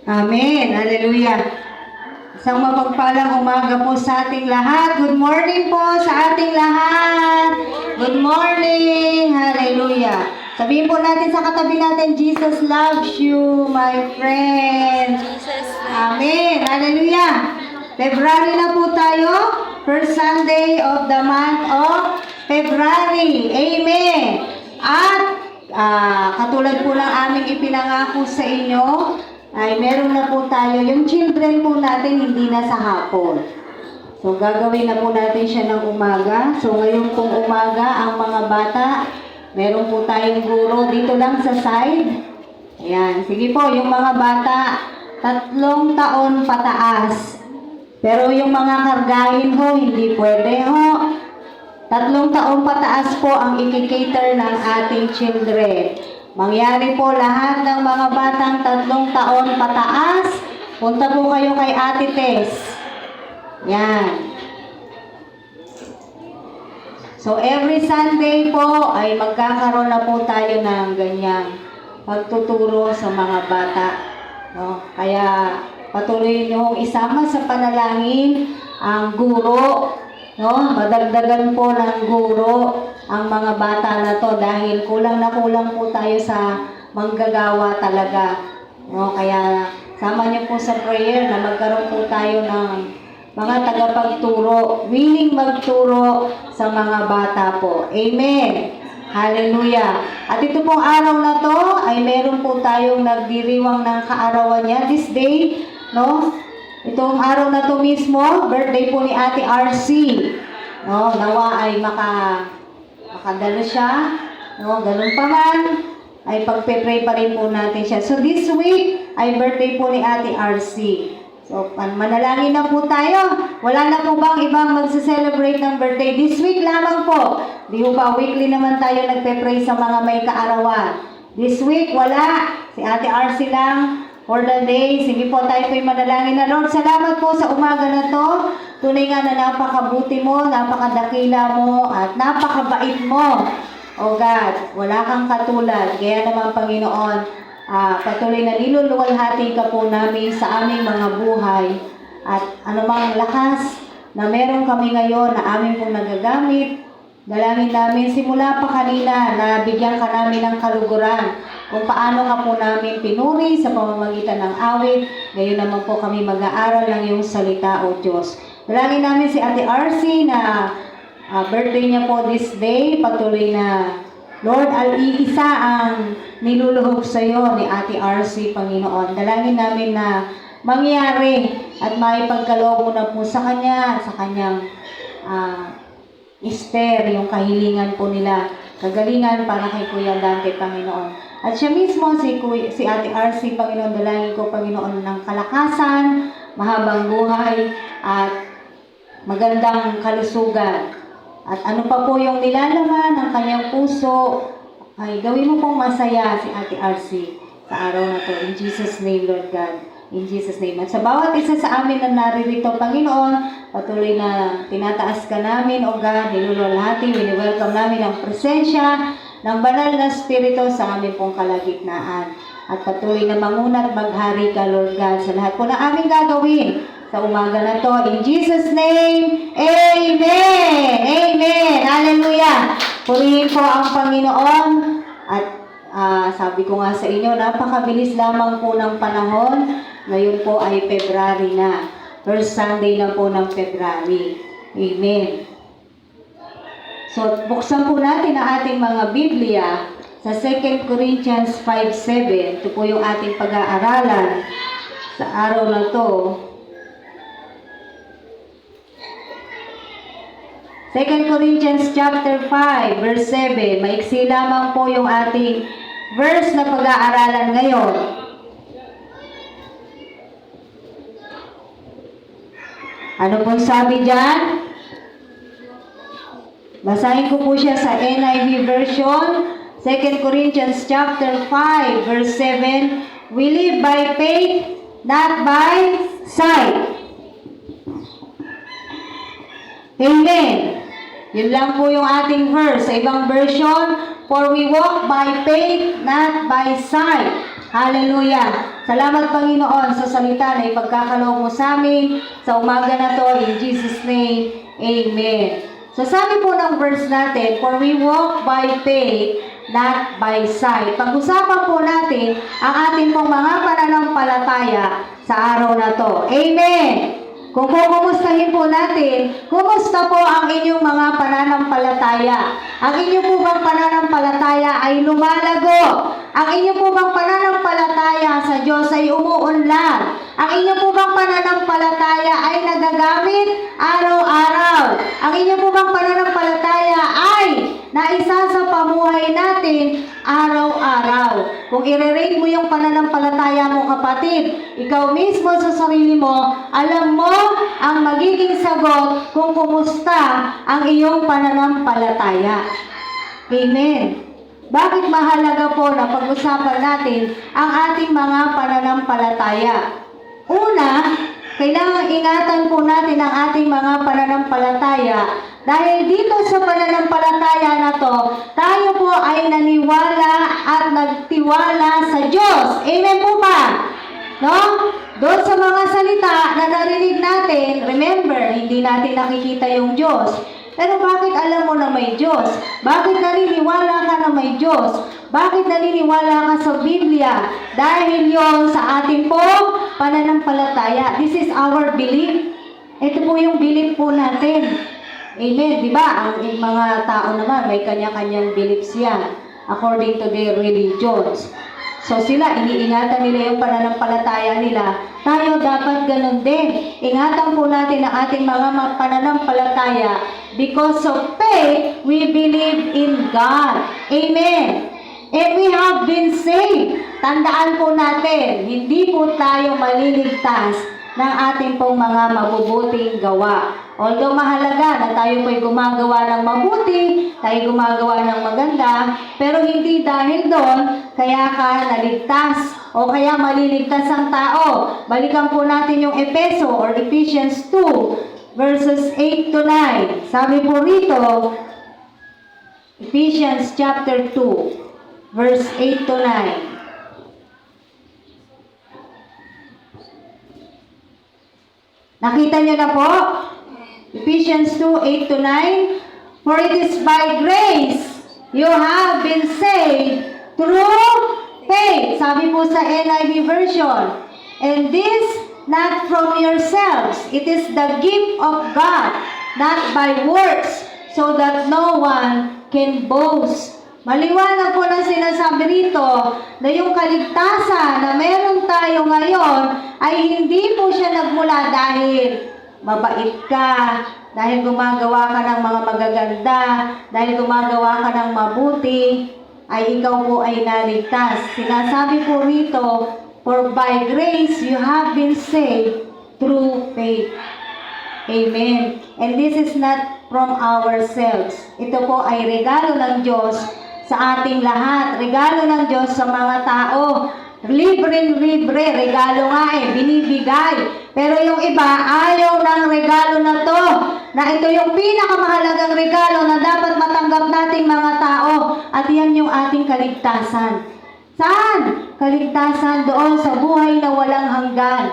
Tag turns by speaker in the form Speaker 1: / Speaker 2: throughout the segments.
Speaker 1: Amen. Hallelujah. Isang mapagpalang umaga po sa ating lahat. Good morning po sa ating lahat. Good morning. Hallelujah. Sabihin po natin sa katabi natin, Jesus loves you, my friend. Amen. Hallelujah. February na po tayo. First Sunday of the month of February. Amen. At katulad po ng aming ipinangako sa inyo, ay meron na po tayo, yung children po natin hindi na sa hapon. So gagawin na po natin siya ng umaga. So ngayon pong umaga, ang mga bata, meron po tayong guro dito lang sa side. Ayan, sige po, yung mga bata, 3 taon pataas. Pero yung mga kargahin ho, hindi pwede ho. 3 taon pataas po ang ikikater ng ating children. Mangyari po lahat ng mga batang 3 taon pataas. Punta po kayo kay Ate Tess. Yan. So every Sunday po ay magkakaroon na po tayo ng ganyang pagtuturo sa mga bata. No? Kaya patuloy niyong isama sa panalangin ang guro. No? Madagdagan po ng guro ang mga bata na to dahil kulang na kulang po tayo sa manggagawa talaga. No? Kaya sama niyo po sa prayer na magkaroon po tayo ng mga tagapagturo, willing magturo sa mga bata po. Amen. Hallelujah. At ito pong araw na to ay meron po tayong nagdiriwang ng kaarawan niya this day. No? Itong araw na to mismo, birthday po ni Ate RC. No? Nawa ay makadalo siya. No? Ganun pa man, ay pagpe-pray pa rin po natin siya. So this week ay birthday po ni Ate RC. So manalangin na po tayo. Wala na po bang ibang magse-celebrate ng birthday? This week lamang po. Di ho ba weekly naman tayo nagpe-pray sa mga may kaarawan. This week wala. Si Ate RC lang for the day. Sige po, tayo po'y manalangin na. Lord, salamat po sa umaga na to. Tunay nga na napakabuti mo, napakadakila mo, at napakabait mo. O God, wala kang katulad. Kaya naman, Panginoon, patuloy na niluluwalhati ka po namin sa aming mga buhay. At anumang lakas na meron kami ngayon na amin pong nagagamit, dalangin namin simula pa kanina na bigyan ka namin ng kaluguran kung paano ka po namin pinuri sa pamamagitan ng awit. Ngayon naman po kami mag-aaral ng iyong salita, O Diyos. Dalangin namin si Ate RC na birthday niya po this day. Patuloy na, Lord, al-iisa ang niluluhog sa iyo ni Ate RC, Panginoon. Dalangin namin na mangyari at maipagkaloob mo na po sa kanya, sa kanyang Esther, yung kahilingan po nila, kagalingan para kay Kuya Dante, Panginoon. At siya mismo, si Ate RC, Panginoon, dalangin ko, Panginoon, ng kalakasan, mahabang buhay, at magandang kalusugan. At ano pa po yung nilalaman ng kanyang puso, ay gawin mo pong masaya si Ate RC sa araw na to. In Jesus' name, Lord God. In Jesus' name. At sa bawat isa sa amin na naririto, Panginoon, patuloy na tinataas ka namin, O God, niluluwalhati, wini-welcome namin ang presensya ng banal na spirito sa aming pong kalagitnaan. At patuloy na manguna at maghari ka, Lord God, sa lahat po na aming gagawin sa umaga na to. In Jesus' name, Amen! Amen! Hallelujah! Purihin po ang Panginoon. At sabi ko nga sa inyo, napakabilis lamang po ng panahon. Ngayon po ay February na. First Sunday na po ng February. Amen. So, buksan po natin ang ating mga Biblia sa 2 Corinthians 5:7. Ito po yung ating pag-aaralan sa araw na to. 2 Corinthians chapter 5, verse 7. Maiksi lamang po yung ating verse na pag-aaralan ngayon. Ano pong sabi dyan? Basahin ko po siya sa NIV version. 2 Corinthians chapter 5, verse 7. We live by faith, not by sight. Amen. Yun lang po yung ating verse. Sa ibang version, for we walk by faith, not by sight. Hallelujah! Salamat Panginoon sa salita na ipagkakaloob mo sa amin sa umaga na to. In Jesus' name, Amen. So sabi po ng verse natin, for we walk by faith, not by sight. Pag-usapan po natin ang ating pong mga pananampalataya sa araw na to. Amen! Kung kumustahin po natin, kumusta po ang inyong mga pananampalataya? Ang inyong po bang pananampalataya ay lumalago? Ang inyong po bang pananampalataya sa Diyos ay umuunlad? Ang inyong po bang pananampalataya ay nagagamit araw-araw? Ang inyong po bang pananampalataya ay naisa sa pamuhay natin araw-araw? Kung i-rate mo yung pananampalataya mo, kapatid, ikaw mismo sa sarili mo, alam mo ang magiging sagot kung kumusta ang iyong pananampalataya. Amen. Bakit mahalaga po na pag-usapan natin ang ating mga pananampalataya? Una, kailangan ingatan po natin ang ating mga pananampalataya dahil dito sa pananampalataya na to, tayo po ay naniwala at nagtiwala sa Diyos. Amen po ba? No? Doon sa mga salita na narinig natin, remember, hindi natin nakikita yung Diyos. Pero bakit alam mo na may Diyos? Bakit naniniwala ka na may Diyos? Bakit naniniwala ka sa Biblia? Dahil yon sa ating pong pananampalataya. This is our belief. Ito po yung belief po natin. Amen. Di ba? Ang mga tao naman, may kanya-kanyang beliefs yan according to their religions. So sila, iniingatan nila yung pananampalataya nila. Tayo dapat ganun din. Ingatan po natin ang ating mga pananampalataya. Because of faith, we believe in God. Amen. And we have been saved. Tandaan po natin, hindi po tayo maliligtas ng ating pong mga mabubuting gawa. Although mahalaga na tayo po'y gumagawa ng mabuti, tayo gumagawa ng maganda, pero hindi dahil doon, kaya ka naligtas o kaya maliligtas ang tao. Balikan po natin yung Efeso or Ephesians 2, verses 8 to 9. Sabi po rito, Ephesians chapter 2, verse 8 to 9. Nakita nyo na po? Ephesians 2, 8 to 9. For it is by grace you have been saved through faith. Sabi po sa NIV version. And this not from yourselves. It is the gift of God, not by works, so that no one can boast. Maliwanag po na sinasabi rito na yung kaligtasan na meron tayo ngayon ay hindi po siya nagmula dahil mabait ka, dahil gumagawa ka ng mga magaganda, dahil gumagawa ka ng mabuti, ay ikaw po ay naligtas. Sinasabi po rito, for by grace you have been saved through faith. Amen. And this is not from ourselves. Ito po ay regalo ng Diyos sa ating lahat. Regalo ng Diyos sa mga tao. Libre, regalo nga binibigay. Pero yung iba, ayaw ng regalo na to. Na ito yung pinakamahalagang regalo na dapat matanggap nating mga tao. At yan yung ating kaligtasan. Saan? Kaligtasan doon sa buhay na walang hanggan.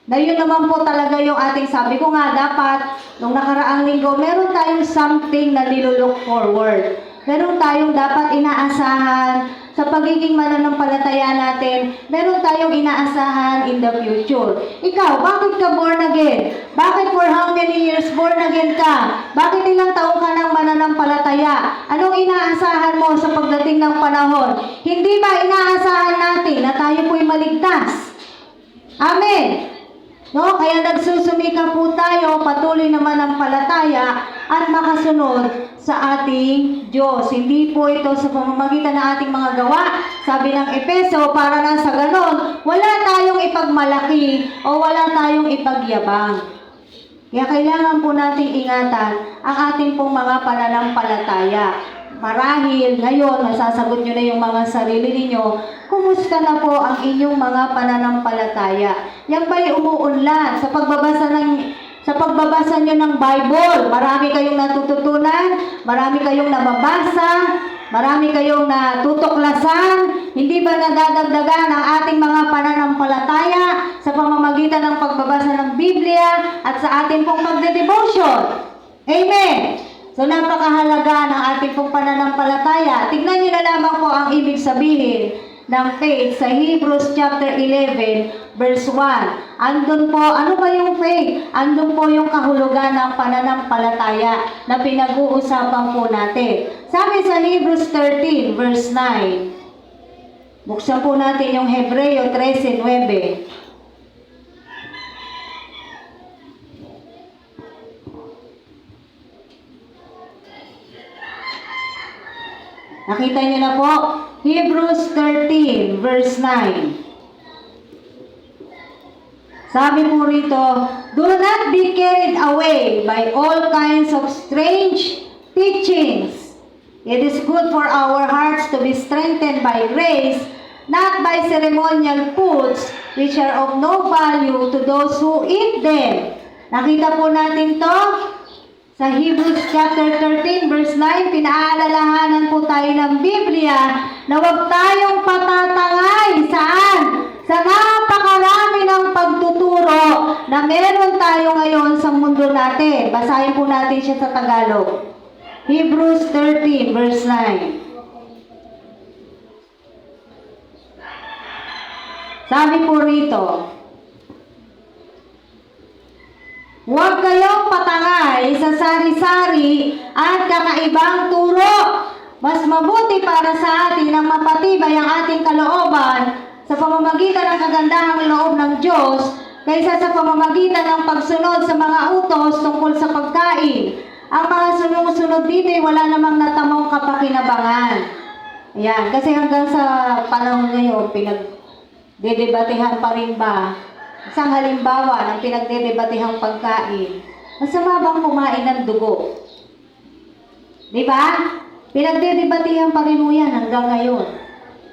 Speaker 1: Na yun naman po talaga yung ating sabi ko nga dapat, nung nakaraang linggo, meron tayong something na nilulook forward. Meron tayong dapat inaasahan sa pagiging mananampalataya natin. Meron tayong inaasahan in the future. Ikaw, bakit ka born again? Bakit for how many years born again ka? Bakit ilang taong ka nang mananampalataya? Anong inaasahan mo sa pagdating ng panahon? Hindi ba inaasahan natin na tayo po'y maligtas? Amen! No, kaya nagsusumika po tayo, patuloy naman ang palataya at makasunod sa ating Diyos. Hindi po ito sa pamamagitan ng ating mga gawa. Sabi ng Efeso, para na sa ganon, wala tayong ipagmalaki o wala tayong ipagyabang. Kaya kailangan po nating ingatan ang ating pong mga pananampalataya. Marahil ngayon, masasagot nyo na yung mga sarili ninyo, kumusta na po ang inyong mga pananampalataya? Yan ba'y umuunlad sa pagbabasa nyo ng Bible? Marami kayong natututunan, marami kayong nababasa, marami kayong natutuklasan, Hindi ba nadadagdagan ang ating mga pananampalataya sa pamamagitan ng pagbabasa ng Biblia at sa ating pong pagde-devotion? Amen! So napakahalaga ng ating pong pananampalataya. Tignan niyo na lamang po ang ibig sabihin ng faith sa Hebrews chapter 11 verse 1. Andun po, ano ba yung faith? Andun po yung kahulugan ng pananampalataya na pinag-uusapan po natin. Sabi sa Hebrews 13 verse 9. Buksan po natin yung Hebreo 13:9. Nakita niyo na po, Hebrews 13 verse 9. Sabi po rito, do not be carried away by all kinds of strange teachings. It is good for our hearts to be strengthened by grace, not by ceremonial foods, which are of no value to those who eat them. Nakita po natin to sa Hebrews chapter 13 verse 9, pinaalalahanan po tayo ng Biblia na huwag tayong patatangay saan? Sa napakarami ng pagtuturo na meron tayo ngayon sa mundo natin. Basahin po natin siya sa Tagalog. Hebrews 13 verse 9. Sabi po rito, huwag kayong patangay sa sari-sari at kakaibang turo. Mas mabuti para sa atin ang mapatibay ang ating kalooban sa pamamagitan ng kagandahang loob ng Diyos kaysa sa pamamagitan ng pagsunod sa mga utos tungkol sa pagkain. Ang mga sunod-sunod dito ay wala namang natamong kapakinabangan. Ayan, kasi hanggang sa panahon ngayon, pinagdedebatehan pa rin ba? Isang halimbawa ng pinagdedebatehang pagkain, masama bang kumain ng dugo? Di ba? Pinagdedebatehan pa rin mo yan hanggang ngayon.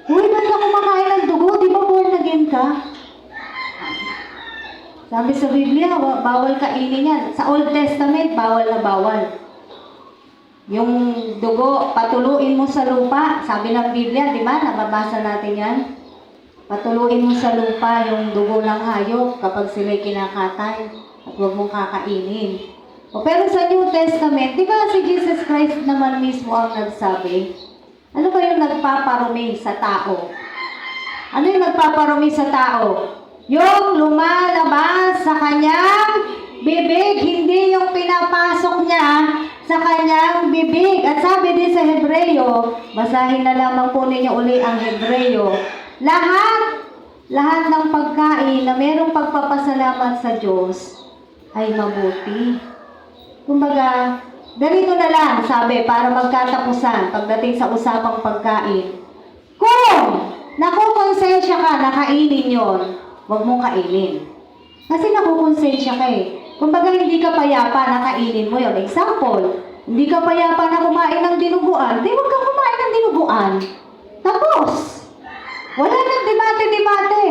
Speaker 1: Uy, ba't ka kumakain ng dugo? Di ba born again ka? Sabi sa Biblia, bawal kainin yan. Sa Old Testament, bawal na bawal. Yung dugo, patuluin mo sa lupa. Sabi ng Biblia, di ba? Nababasa natin yan. Patuluin mo sa lupa yung dugo ng hayop kapag sila'y kinakatay at huwag mong kakainin. Pero sa New Testament, di ba si Jesus Christ naman mismo ang nagsabi? Ano ba yung nagpaparumi sa tao? Ano yung nagpaparumi sa tao? Yung lumalabas sa kanyang bibig, hindi yung pinapasok niya sa kanyang bibig. At sabi din sa Hebreo, basahin na lamang po ninyo uli ang Hebreo, lahat ng pagkain na mayroong pagpapasalamat sa Diyos ay mabuti. Kumbaga, ganito na lang, sabi, para magkatapusan pagdating sa usapang pagkain. Kung nakukonsensya ka na kainin yon, huwag mong kainin. Kasi nakukonsensya ka eh. Kumbaga, hindi ka payapa na kainin mo yon. Example, hindi ka payapa na kumain ng dinuguan, di huwag kang kumain ng dinuguan. Tapos, wala nang debate-debate.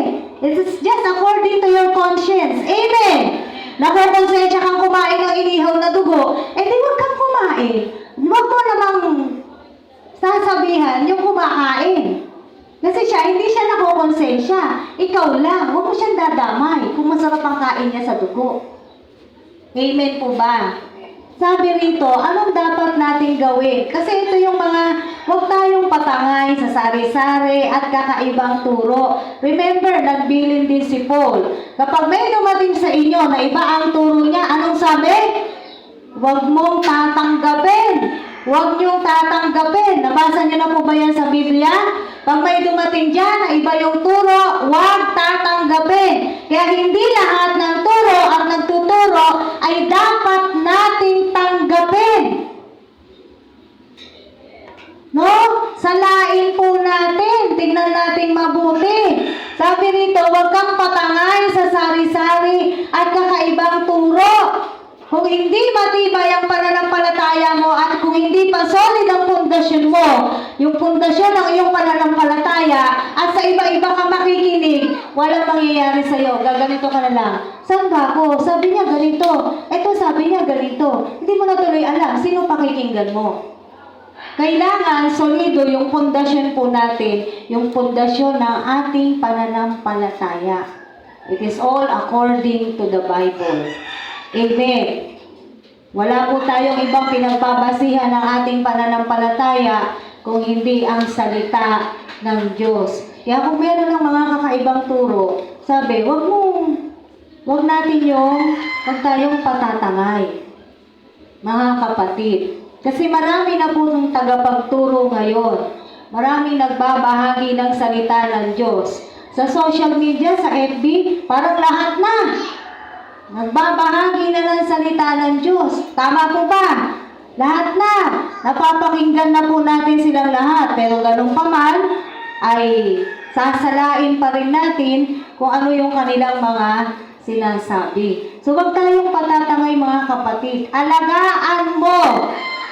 Speaker 1: It is just according to your conscience. Amen! Nakukonsensya kang kumain ng inihaw na dugo, eh di huwag kang kumain. Huwag mo namang sasabihan yung kumakain. Kasi hindi siya nakukonsensya. Ikaw lang, huwag mo siyang dadamay kung masarap ang kain niya sa dugo. Amen po ba? Sabi rito, anong dapat nating gawin? Kasi ito yung mga, huwag tayong patangay sa sari-sari at kakaibang turo. Remember, nagbilin din si Paul. Kapag may dumating sa inyo na iba ang turo niya, anong sabi? Huwag mong tatanggapin. Huwag niyong tatanggapin. Nabasa niyo na po ba yan sa Biblia? Pag may dumating dyan na iba yung turo, huwag tatanggapin. Kaya hindi lahat ng turo at nagtuturo ay dapat nating tanggapin. No? Salain po natin. Tingnan natin mabuti. Sabi rito, huwag kang patangay sa sari-sari at kakaibang turo. Kung hindi matibay ang pananampalataya mo at kung hindi pa solid ang pundasyon mo, yung pundasyon ng iyong pananampalataya at sa iba-iba ka makikinig, walang mangyayari sa'yo. Gaganito ka na lang. Saan ba ako? Sabi niya ganito. Ito sabi niya ganito. Hindi mo na tuloy alam. Sino pakikinggan mo? Kailangan solido yung pundasyon po natin, yung pundasyon ng ating pananampalataya. It is all according to the Bible. Amen. Wala po tayong ibang pinagbabasihan ng ating pananampalataya kung hindi ang salita ng Diyos. Kaya kung meron ng mga kakaibang turo, sabi, wag tayong patatangay, mga kapatid. Kasi marami na po ng tagapagturo ngayon. Maraming nagbabahagi ng salita ng Diyos. Sa social media, sa FB, parang lahat na. Nagbabahagi na ng salita ng Diyos. Tama po ba? Lahat na. Napapakinggan na po natin silang lahat. Pero ganun pa man, ay sasalain pa rin natin kung ano yung kanilang mga sinasabi. So, wag tayong patatangay mga kapatid.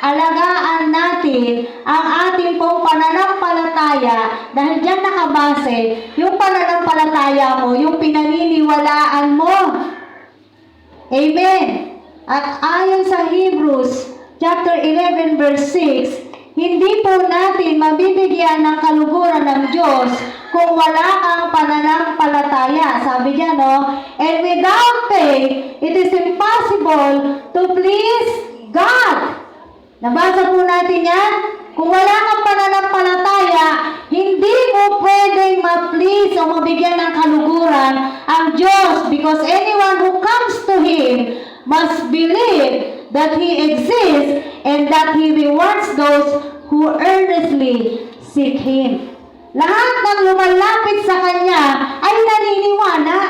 Speaker 1: Alagaan natin ang ating pong pananampalataya dahil dyan nakabase yung pananampalataya mo, yung pinaniniwalaan mo. Amen. At ayon sa Hebrews chapter 11 verse 6, hindi po natin mabibigyan ng kaluguran ng Diyos kung wala kang pananampalataya. Sabi niya, no? And without faith, it is impossible to please God. Nabasa po natin yan? Kung wala kang pananampalataya, hindi mo pwedeng ma-please o mabigyan ng kaluguran ang Diyos, because anyone who comes to Him must believe that He exists and that He rewards those who earnestly seek Him. Lahat ng lumalapit sa Kanya ay naniniwala.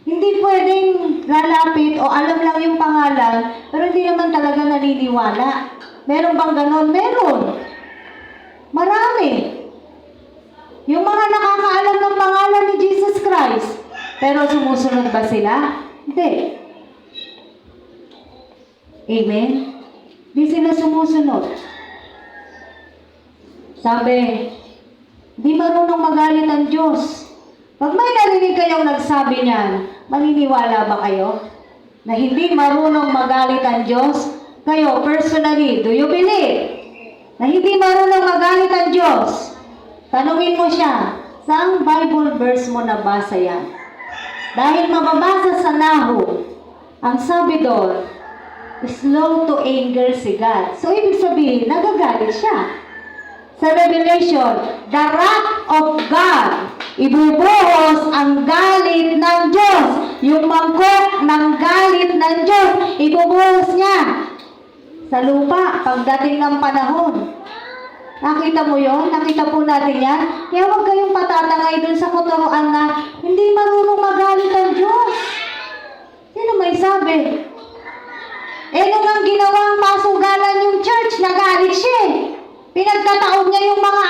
Speaker 1: Hindi pwedeng lalapit o alam lang yung pangalan, pero hindi naman talaga naniniwala. Meron bang ganon? Meron. Marami. Yung mga nakakaalam ng pangalan ni Jesus Christ, pero sumusunod ba sila? Hindi. Amen? Hindi sila sumusunod. Sabi, di marunong magalit ang Diyos. Pag may narinig kayong nagsabi niyan, maniniwala ba kayo na hindi marunong magalit ang Diyos? Kayo, personally, do you believe na hindi marunong magalit ang Diyos? Tanungin mo siya, saang Bible verse mo nabasa yan? Dahil mababasa sa Nahum, ang sabi doon, slow to anger si God. So, ibig sabihin, nagagalit siya. Sa Revelation, the wrath of God, ibubuhos ang galit ng Diyos. Yung mangkok ng galit ng Diyos, ibubuhos niya sa lupa pagdating ng panahon. Nakita mo yon? Nakita po natin yan? Kaya huwag kayong patatangay dun sa kuturuan na hindi marunong magalit ang Diyos. Sino may sabi? Nung ang ginawang masugalan yung church, nagalit siya eh. Pinagkataon niya yung mga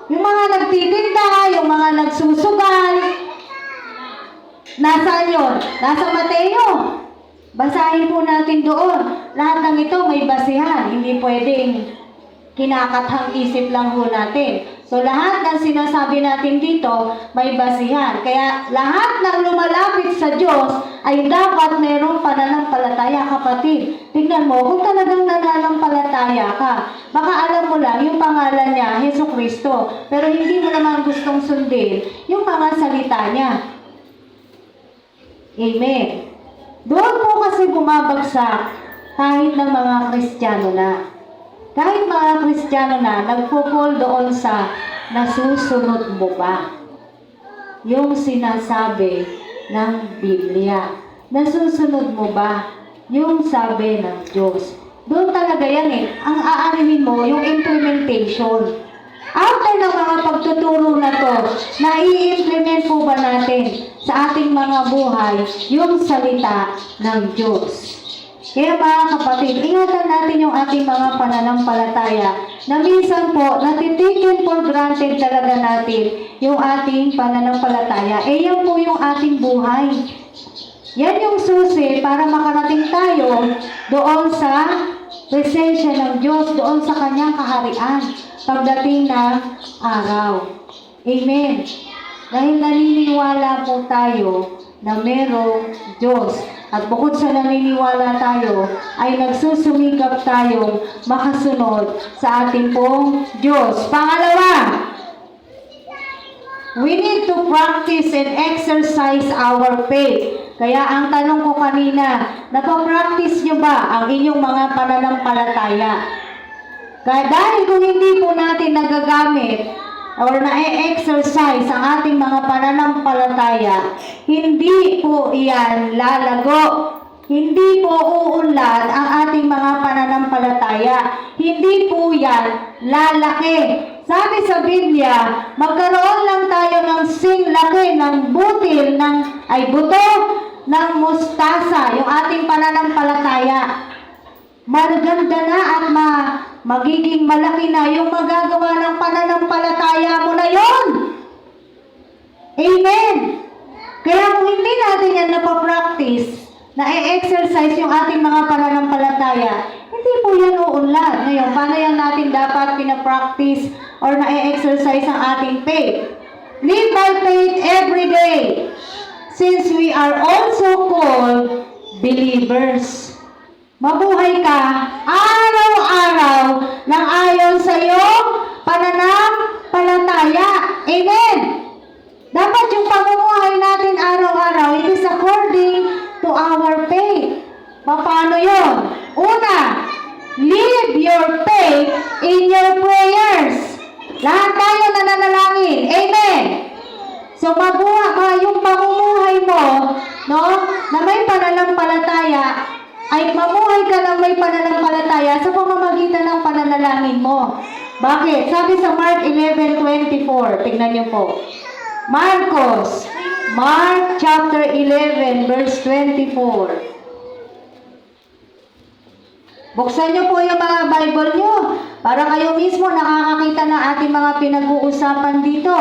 Speaker 1: yung mga nagtitinda, yung mga nagsusugal. Nasaan yun? Nasa Mateo. Basahin po natin doon. Lahat ng ito may basihan. Hindi pwedeng kinakathang isip lang po natin. So lahat ng sinasabi natin dito may basihan. Kaya lahat ng lumalapit sa Diyos ay dapat mayroong pananampalataya, kapatid. Tingnan mo, kung talagang nananampalataya ka, baka alam mo lang yung pangalan niya, Jesucristo, pero hindi mo naman gustong sundin yung mga salita niya. Amen. Doon po kasi bumabagsak kahit ng mga Kristiyano na. Kahit mga Kristiyano na, nagpo-fall doon sa nasusunod mo ba? Yung sinasabi ng Biblia. Nasusunod mo ba yung sabi ng Diyos? Doon talaga yan eh. Ang aanihin mo, yung implementation. After ng mga pagtuturo na to, nai-implement po ba natin sa ating mga buhay yung salita ng Diyos? Kaya mga kapatid, ingatan natin yung ating mga pananampalataya na minsan po, natitikin for granted talaga natin yung ating pananampalataya. Yan po yung ating buhay. Yan yung susi para makarating tayo doon sa presensya ng Diyos, doon sa Kanyang kaharian pagdating ng araw. Amen. Dahil naniniwala po tayo na merong Diyos. At bukod sa naniniwala tayo, ay nagsusumikap tayong makasunod sa ating pong Diyos. Pangalawa, we need to practice and exercise our faith. Kaya ang tanong ko kanina, napapractice nyo ba ang inyong mga pananampalataya? Kaya dahil kung hindi po natin nagagamit or na-exercise ang ating mga pananampalataya, hindi po iyan lalago. Hindi po uunlad ang ating mga pananampalataya. Hindi po yan lalaki. Sabi sa Biblia, magkaroon lang tayo ng singlaki, ng butil, buto ng mustasa, yung ating pananampalataya. Maganda na at magiging malaki na yung magagawa ng pananampalataya mo na yon. Amen! Kaya kung hindi natin yan napapractice, na-exercise yung ating mga pananampalataya, hindi po yan uunlad. Ngayon, paano yan natin dapat pinapractice or na-exercise ang ating faith? Live by faith every day, since we are also called believers. Mabuhay ka araw-araw ng ayon sa iyong pananampalataya. Amen! Dapat yung pamumuhay natin araw-araw, it is according to our faith. Paano yun? Una, live your faith in your prayers. Lahat tayo nananalangin. Amen! So mabuhay yung pamumuhay mo, no, na may pananampalataya, ay mamuhay ka ng may pananampalataya sa pamamagitan ng pananalangin mo. Bakit? Sabi sa Mark 11:24, tignan niyo po. Mark chapter 11, verse 24. Buksan niyo po yung mga Bible niyo para kayo mismo nakakakita ng ating mga pinag-uusapan dito.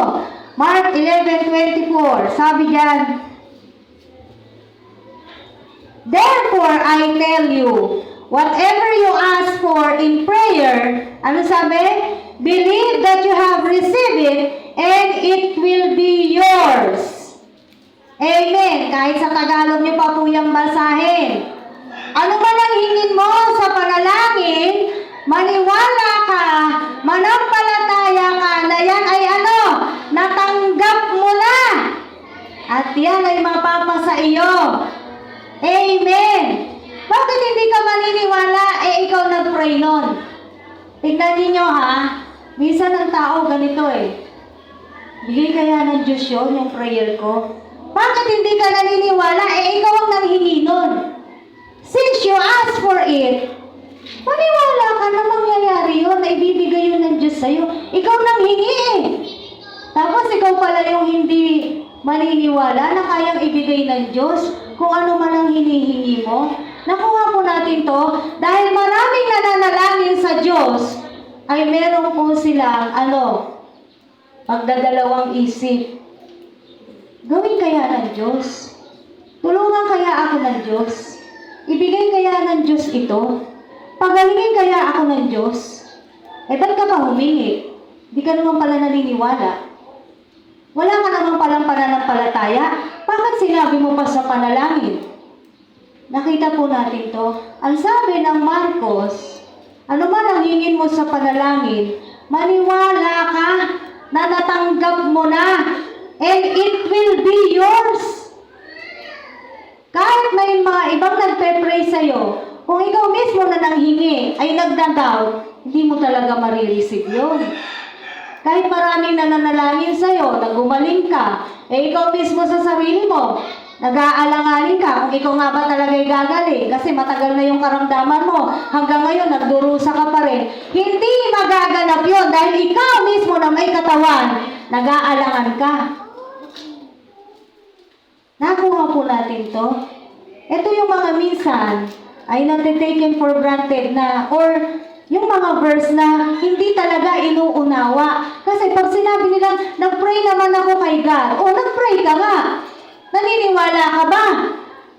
Speaker 1: Mark 11:24, sabi diyan, therefore, I tell you, whatever you ask for in prayer, ano sabi? Believe that you have received it, and it will be yours. Amen. Kahit sa Tagalog niyo pa po yung basahin. Ano man ang hingin mo sa panalangin, maniwala ka, manampalataya ka na yan ay ano? Natanggap mo na. At yan ay mapapasa iyo. Amen! Bakit hindi ka maniniwala? Ikaw nag-pray nun. Tignan ninyo ha, minsan ang tao ganito bigay kaya ng Diyos yun, yung prayer ko? Bakit hindi ka naniniwala? Ikaw ang nanghingi nun. Since you ask for it, maniwala ka na mangyayari yun, na ibibigay yun ng Diyos sa'yo. Ikaw nanghingi Tapos ikaw pala yung hindi maniniwala na kayang ibigay ng Diyos kung ano man ang hinihingi mo. Nakuha po natin to dahil maraming nananalangin sa Diyos ay meron po silang pagdadalawang isip. Gawin kaya ng Diyos? Tulungan kaya ako ng Diyos? Ibigay kaya ng Diyos ito? Pagalingin kaya ako ng Diyos? Ba't ka pa humingi? Di ka naman pala naniniwala. Wala ka naman palang pananampalataya. Bakit sinabi mo pa sa panalangin? Nakita po natin to. Ang sabi ng Marcos, ano man ang hingin mo sa panalangin, maniwala ka na natanggap mo na, and it will be yours. Kahit may mga ibang nagpe-pray sa'yo, kung ikaw mismo na nanghingi ay nagdadoubt, hindi mo talaga marireceive yun. Kahit maraming nananalangin sa'yo, nagumaling ka, ikaw mismo sa sarili mo, nag-aalanganin ka kung ikaw nga ba talaga gagaling kasi matagal na yung karamdaman mo. Hanggang ngayon, nagdurusa ka pa rin. Hindi magaganap yun dahil ikaw mismo na may katawan, nag-aalangan ka. Nakuha po natin to. Ito yung mga minsan ay natitaken for granted na or yung mga verse na hindi talaga inuunawa. Kasi pag sinabi nila, nag-pray naman ako kay God. O, nag-pray ka nga. Naniniwala ka ba?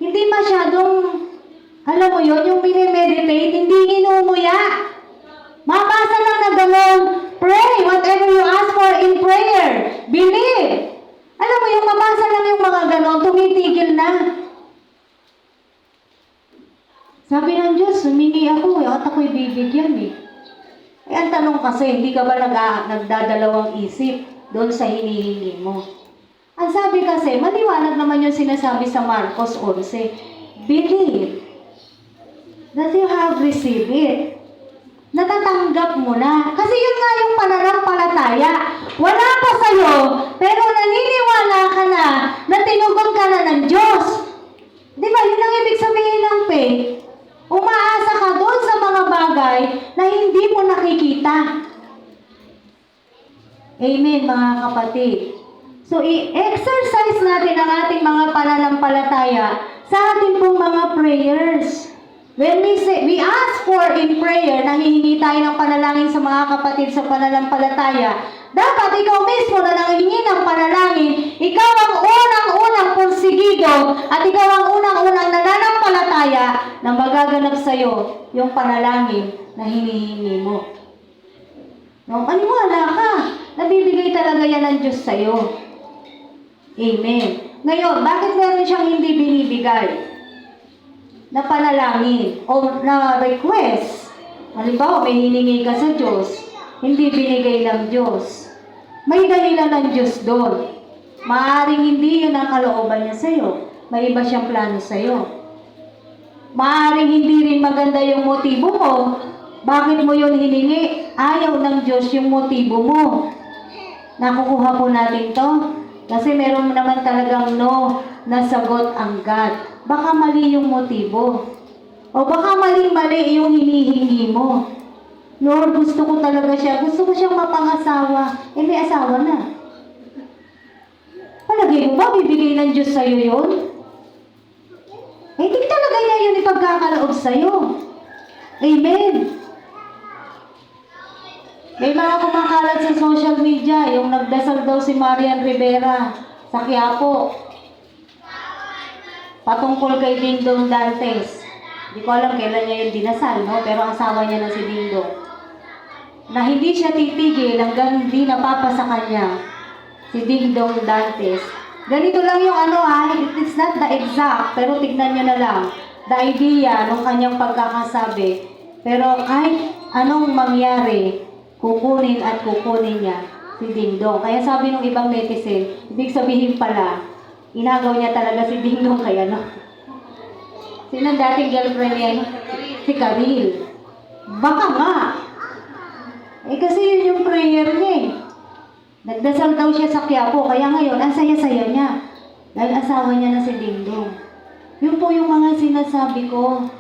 Speaker 1: Hindi masyadong, alam mo yun, yung minimeditate, hindi inumuya. Mabasa lang na gano'n, pray whatever you ask for in prayer. Believe. Alam mo yung mabasa lang yung mga gano'n, tumitigil na. kasi, hindi ka ba nagdadalawang isip doon sa hinihingi mo? Ang sabi kasi, maliwanag naman yung sinasabi sa Marcos 11, believe that you have received it. Natatanggap mo na. Kasi yun nga yung pananampalataya. Wala pa sa'yo, pero naniniwala ka na tinugon ka na ng Diyos. Di ba? Yun ang ibig sabihin ng faith. Umaasa ka doon sa mga bagay na hindi mo nakikita. Amen, mga kapatid. So, i-exercise natin ang ating mga pananampalataya sa ating pong mga prayers. When we ask for in prayer, nanghihingi tayo ng panalangin sa mga kapatid sa pananampalataya, dapat ikaw mismo na nanghihingi ng panalangin, ikaw ang unang-unang porsigido at ikaw ang unang-unang nananampalataya na magaganap sa iyo yung panalangin na hinihingi mo. No, maniwala ka, nabibigay talaga yan ng Diyos sa iyo. Amen. Ngayon, bakit meron siyang hindi binibigay na panalangin o na request? Halimbawa, may hiningi ka sa Diyos, hindi binigay ng Diyos. May dahilan ng Diyos doon. Maaaring hindi yun ang kalooban niya sa iyo. May iba siyang plano sa iyo. Maaaring hindi rin maganda yung motibo mo. Bakit mo yun hiningi? Ayaw ng Diyos yung motibo mo. Nakukuha po natin to. Kasi meron naman talagang no na sagot ang God. Baka mali yung motibo. O baka mali-mali yung hinihingi mo. Lord, gusto ko talaga siya. Gusto ko siyang mapangasawa. Eh, may asawa na. Palagay mo ba, bibigay ng Diyos sa'yo yun? Eh, hindi talaga niya yun ipagkakaloob sa'yo. Amen. May mga kumakalat sa social media, yung nagdasal daw si Marian Rivera sa Quiapo. Patungkol kay Dingdong Dantes. Hindi ko alam kailan niya yung dinasal, no? Pero asawa niya na si Dingdong. Na hindi siya titigil hanggang hindi napapa sa kanya si Dingdong Dantes. Ganito lang yung it's not the exact, pero tignan nyo na lang. The idea ng kanyang pagkakasabi. Pero kahit anong mangyari, kukunin at kukunin niya si Dingdong. Kaya sabi ng ibang netizen, ibig sabihin pala, inagaw niya talaga si Dingdong kaya no? Sino dating girlfriend niya? Si Karil. Baka nga. Eh kasi yun yung prayer niya eh. Nagdasal daw siya sa Quiapo, kaya ngayon, ang saya-saya niya. Dahil asawa niya na si Dingdong. Yun po yung mga sinasabi ko.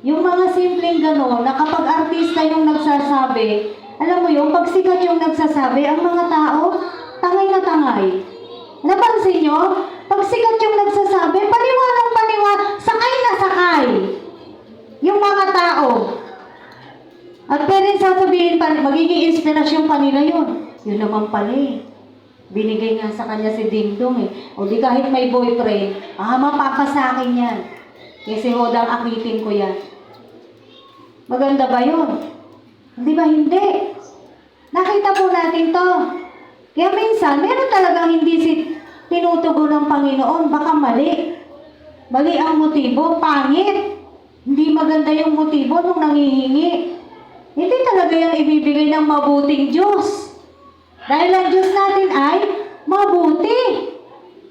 Speaker 1: Yung mga simpleng gano'n, na kapag artista yung nagsasabi, alam mo yung pag sikat yung nagsasabi, ang mga tao, tangay na tangay. Napansin nyo? Pag sikat yung nagsasabi, paniwalang sakay na sakay. Yung mga tao. At pwede sasabihin pa, magiging inspirasyon pa nila yun. Yun naman pala eh. Binigay nga sa kanya si Dingdong eh. O di kahit may boyfriend, mapapasakin yan. Kasi hodang akitin ko yan. Maganda ba yun? Di ba hindi? Nakita po natin to. Kaya minsan, meron talagang hindi tinutugon ng Panginoon. Baka mali. Mali ang motibo, pangit. Hindi maganda yung motibo nung nangihingi. Hindi talaga yan ibibigay ng mabuting Diyos. Dahil ang Diyos natin ay mabuti.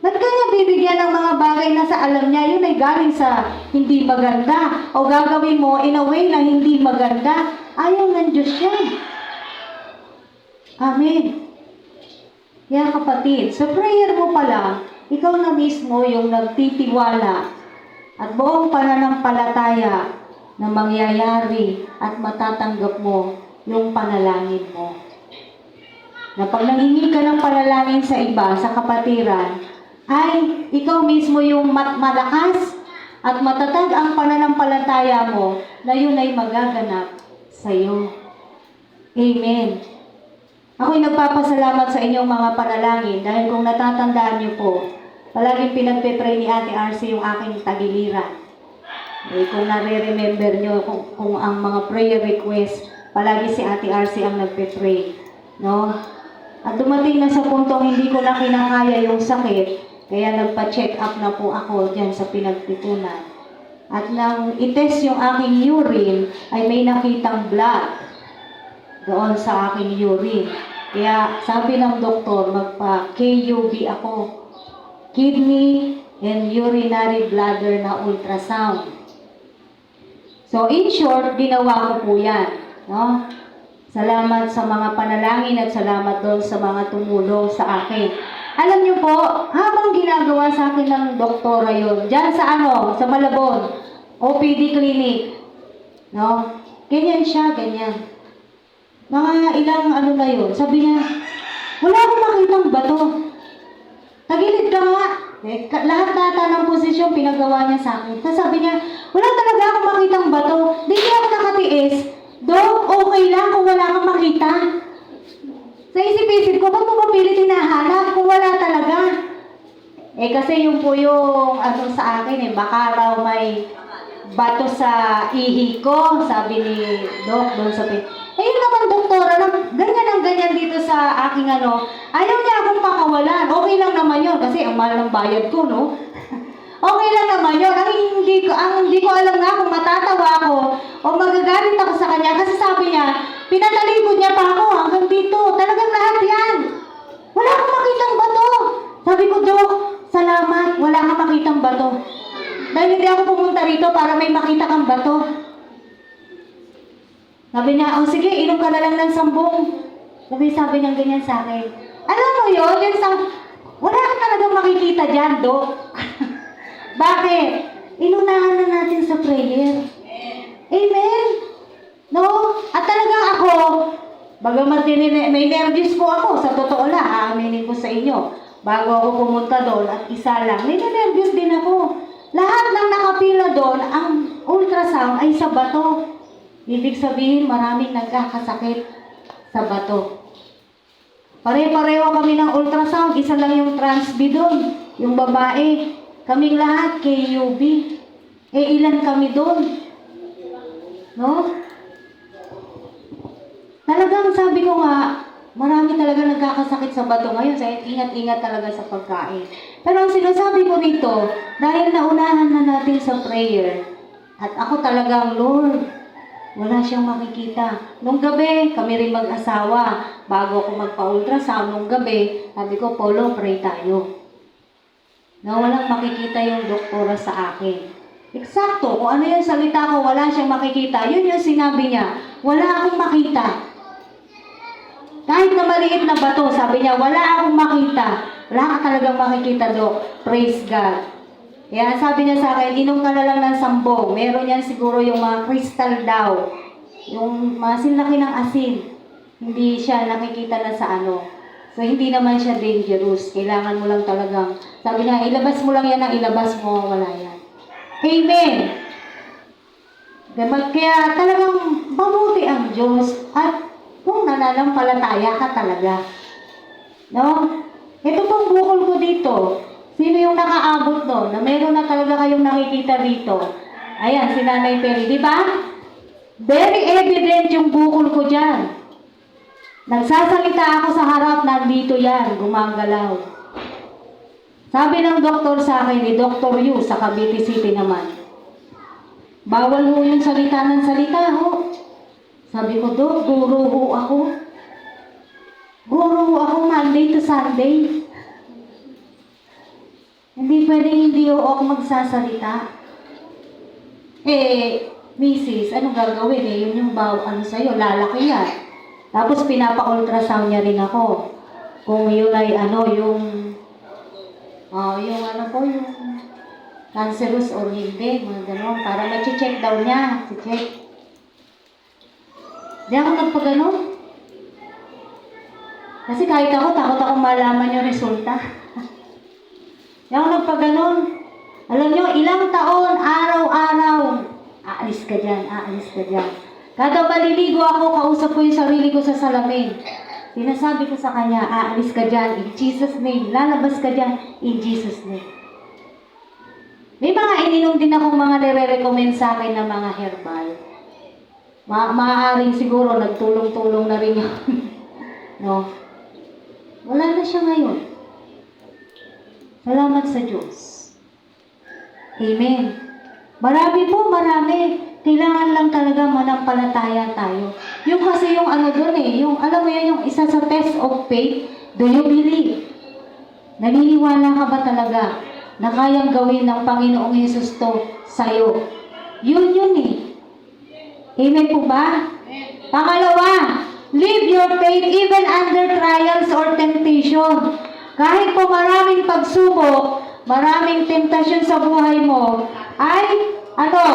Speaker 1: Ba't kanya bibigyan ng mga bagay na sa alam niya, yun ay galing sa hindi maganda. O gagawin mo in a way na hindi maganda. Ayaw ng Diyos yan. Amen. Kaya kapatid, sa prayer mo pala, ikaw na mismo yung nagtitiwala at buong pananampalataya na mangyayari at matatanggap mo yung panalangin mo. Na pag nanghingi ka ng panalangin sa iba, sa kapatiran, ay ikaw mismo yung malakas at matatag ang pananampalataya mo na yun ay magaganap sa iyo. Amen. Ako'y nagpapasalamat sa inyong mga panalangin dahil kung natatandaan niyo po, palaging pinagpe-pray ni Ate RC yung aking tagiliran. Eh, kung nare-remember niyo kung ang mga prayer request, palagi si Ate RC ang nagpe-pray. No? At dumating na sa puntong hindi ko na kinakaya yung sakit, kaya nagpa-check up na po ako dyan sa pinagtitunan. At nang itest yung aking urine, ay may nakitang blood. doon sa aking urine. Kaya sabi ng doktor, magpa-KUB ako. Kidney and urinary bladder na ultrasound. So in short, ginawa ko po yan. No? Salamat sa mga panalangin at salamat doon sa mga tumulong sa akin. Alam niyo po, habang ginagawa sa akin ng doktora yun, dyan sa sa Malabon, OPD clinic, no? Ganyan siya, ganyan. Mga ilang na yun, sabi niya, wala akong makitang bato. Tagilid ka nga. Lahat nata ng posisyon pinagawa niya sa akin. Tapos sabi niya, wala talaga akong makitang bato. Di niya ako nakatiis. Dok, okay lang kung wala kang makita. Sa isip-isip ko, ba't mo mapilit hinahanap kung wala talaga? Kasi yung po yung sa akin baka raw may bato sa ihi ko, sabi ni Doc doon sa yun naman doktora, ganyan ang ganyan dito sa aking ayaw niya akong pakawalan. Okay lang naman yun, kasi ang mahal ng bayad ko, no? Okay lang naman yun. Ang hindi ko alam nga kung matatawa ako o magagalit ako sa kanya kasi sabi niya, pinatalikod niya pa ako hanggang dito. Talagang lahat yan. Wala akong makitang bato. Sabi ko, Dok, salamat. Wala akong makitang bato. Dahil hindi ako pumunta rito para may makita kang bato. Sabi niya, sige, inom ka na lang ng sambong. Sabi niya ganyan sa akin. Alam mo yun, wala ka talagang makikita dyan, Dok. Bakit? Inunahan na natin sa prayer. Amen? No? At talagang ako, bagamat may nervous po ako, sa totoo lang, aaminin ko sa inyo. Bago ako pumunta doon at isa lang, may nervous din ako. Lahat ng nakapila doon, ang ultrasound ay sa bato. Ibig sabihin, maraming nagkakasakit sa bato. Pare-pareho kami ng ultrasound, isa lang yung transb doon, yung babae. Kaming lahat, KUB. Ilan kami doon? No? Talagang sabi ko nga, marami talaga nagkakasakit sa bato ngayon. Kaya ingat-ingat talaga sa pagkain. Pero ang sinasabi ko rito, dahil naunahan na natin sa prayer, at ako talagang, Lord, wala siyang makikita. Nung gabi, kami rin mag-asawa. Bago ako magpa-ultrasound nung gabi, sabi ko, Polo, pray tayo. Na walang makikita yung doktora sa akin. Eksakto, kung ano yung salita ko, wala siyang makikita. Yun yung sinabi niya, wala akong makita. Kahit na maliit na bato, sabi niya, wala akong makita. Wala ka talagang makikita, Dok. Praise God. Kaya sabi niya sa akin, inom ka na lang ng sambong. Meron yan siguro yung mga crystal daw. Yung masinlaki ng asin. Hindi siya nakikita na sa So, hindi naman siya dangerous. Kailangan mo lang talagang, sabi niya, ilabas mo lang yan ang ilabas mo, wala yan. Amen! Kaya talagang mabuti ang Diyos at kung nananampalataya ka talaga. No? Ito pong bukol ko dito. Sino yung nakaabot doon? Na meron na talaga kayong nakikita dito. Ayan, si Nanay Perry. Di ba? Very evident yung bukol ko dyan. Nagsasalita ako sa harap, nandito yan, gumagalaw. Sabi ng doktor sa akin, ni Dr. Yu, sa Cavite City naman, bawal ho yung salita ng salita ho. Sabi ko, Dok, guru ho ako. Guru ho ako Monday to Sunday. Hindi pwedeng hindi ho ako magsasalita. Mrs., anong gagawin Yun yung sa'yo, lalaki yan. Tapos pinapa-ultrasound niya rin ako. Kung yun ay yung cancerous or hindi, mga gano'n. Para ma-check daw niya. Check. Di ako nagpaganon. Kasi kahit ako, takot akong malaman yung resulta. Di ako nagpaganon. Alam nyo, ilang taon, araw-araw, aalis ka dyan. Kada maliligo ako, kausap ko yung sarili ko sa salamin. Sinasabi ko sa kanya, aalis ka dyan, in Jesus' name. Lalabas ka dyan, in Jesus' name. May mga ininom din akong mga nire-recommend sa akin na mga herbal. Maaaring siguro, nagtulong-tulong na rin yun. No? Wala na siya ngayon. Salamat sa Diyos. Amen. Marami po, marami. Kailangan lang talaga manampalataya tayo. Yung kasi yung ano doon eh, yung alam mo yan, yung isa sa test of faith, do you believe? Naniniwala ka ba talaga na kayang gawin ng Panginoong Hesus to sa'yo? Yun eh. Amen po ba? Pangalawa, live your faith even under trials or temptation. Kahit po maraming pagsubok, maraming temptasyon sa buhay mo, ay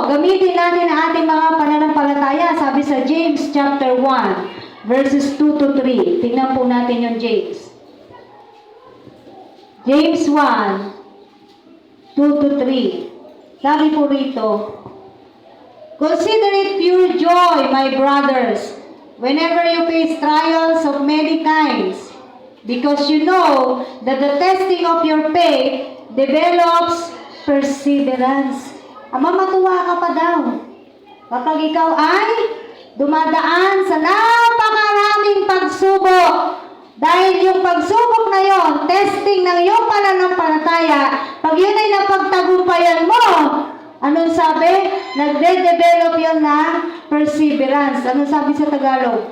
Speaker 1: gamitin natin ang ating mga pananampalataya. Sabi sa James chapter 1, verses 2 to 3. Tingnan po natin yung James. James 1, 2 to 3. Sabi po rito, consider it pure joy, my brothers, whenever you face trials of many kinds, because you know that the testing of your faith develops perseverance. Ama, matuwa ka pa daw kapag ikaw ay dumadaan sa napakaraming pagsubok. Dahil yung pagsubok na yon, testing ng iyong pananampalataya, pag yun ay napagtagumpayan mo, anong sabi? Nagde-develop yun na perseverance. Anong sabi sa Tagalog?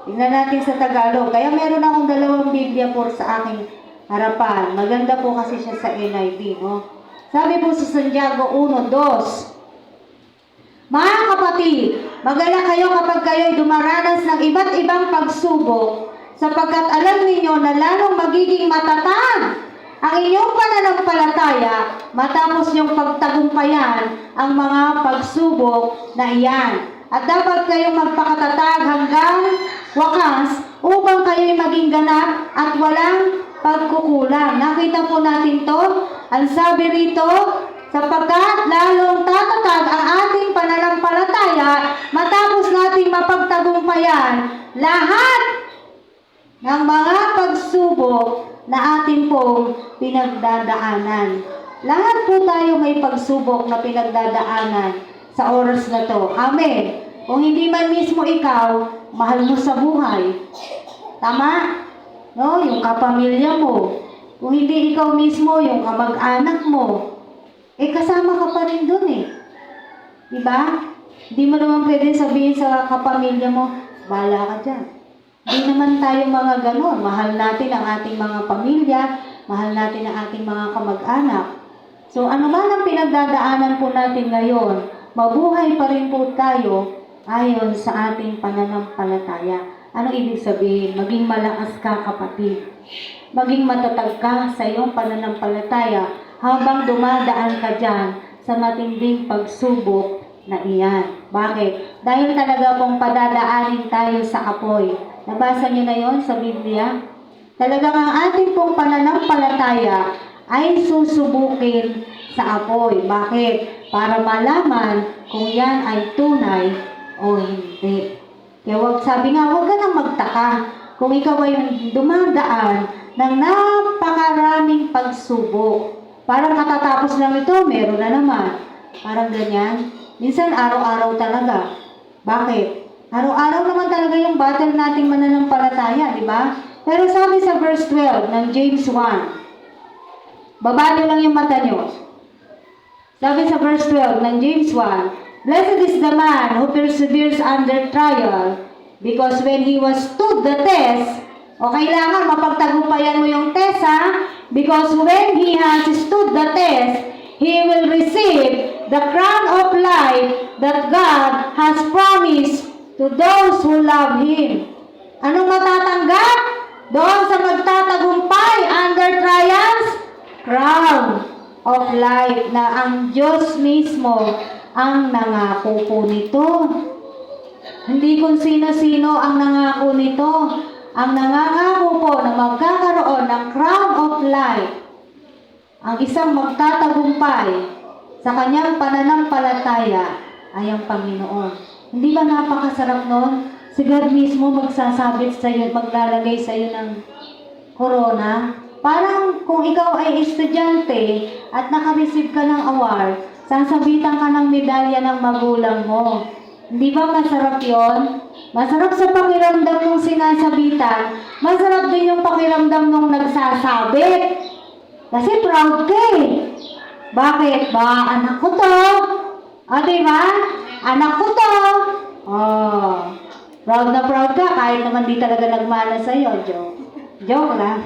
Speaker 1: Tingnan natin sa Tagalog. Kaya meron akong dalawang Biblia po sa aking harapan. Maganda po kasi siya sa NIV, no? Sabi po sa Santiago 1:2, mga kapatid, mag-alala kayo kapag kayo'y dumaranas ng iba't ibang pagsubok, sapagkat alam ninyo na lalong magiging matatag ang inyong pananampalataya matapos niyong pagtagumpayan ang mga pagsubok na iyan. At dapat kayong magpakatatag hanggang wakas upang kayo'y maging ganap at walang pagkukulang. Nakita po natin to. Ang sabi rito, sapagkat lalong tatatag ang ating pananampalataya matapos nating mapagtagumpayan lahat ng mga pagsubok na ating pong pinagdadaanan. Lahat po tayo may pagsubok na pinagdadaanan sa oras na to. Amen. Kung hindi man mismo ikaw, mahal mo sa buhay. Tama? No? Yung kapamilya mo. Kung hindi ikaw mismo, yung kamag-anak mo. Kasama ka pa rin dun eh. Diba? Hindi mo naman pwede sabihin sa kapamilya mo, bahala ka dyan. Hindi naman tayo mga ganon. Mahal natin ang ating mga pamilya, mahal natin ang ating mga kamag-anak. So ano man ang pinagdadaanan po natin ngayon, mabuhay pa rin po tayo ayon sa ating pananampalataya. Ano ibig sabihin? Maging malakas ka, kapatid. Maging matatag ka sa iyong pananampalataya habang dumadaan ka dyan sa matinding pagsubok na iyan. Bakit? Dahil talaga pong padadaanin tayo sa apoy. Nabasa niyo na yon sa Biblia? Talagang ang ating pong pananampalataya ay susubukin sa apoy. Bakit? Para malaman kung yan ay tunay o hindi. Kaya sabi nga, huwag ka nang magtaka kung ikaw ay dumadaan ng napakaraming pagsubok. Parang katatapos lang ito, meron na naman. Parang ganyan. Minsan araw-araw talaga. Bakit? Araw-araw naman talaga yung battle nating mananampalataya, di ba? Pero sabi sa verse 12 ng James 1, baba niyo lang yung mata niyo. Sabi sa verse 12 ng James 1, blessed is the man who perseveres under trial, because when he was stood the test, o kailangan mapagtagumpayan mo yung test, ha? Because when he has stood the test, he will receive the crown of life that God has promised to those who love Him. Anong matatanggap? Doon sa magtatagumpay under trials? Crown of life na ang Diyos mismo ang nangako po nito. Hindi kung sino-sino ang nangako nito. Ang nangangako po na magkakaroon ng crown of life, ang isang magtatagumpay sa kanyang pananampalataya ay ang Panginoon. Hindi ba napakasarap nun? Si God mismo magsasabit sa iyo, maglalagay sa iyo ng corona. Parang kung ikaw ay estudyante at naka-receive ka ng award, sasabitan ka ng medalya ng magulang mo. Hindi ba masarap yon? Masarap sa pakiramdam nung sinasabitan. Masarap din yung pakiramdam nung nagsasabit. Kasi proud ka eh. Bakit? Ba, anak ko to. O, diba? Anak ko to. Oh. Proud na proud ka kahit naman di talaga nagmana sa'yo. Joke. Joke lang.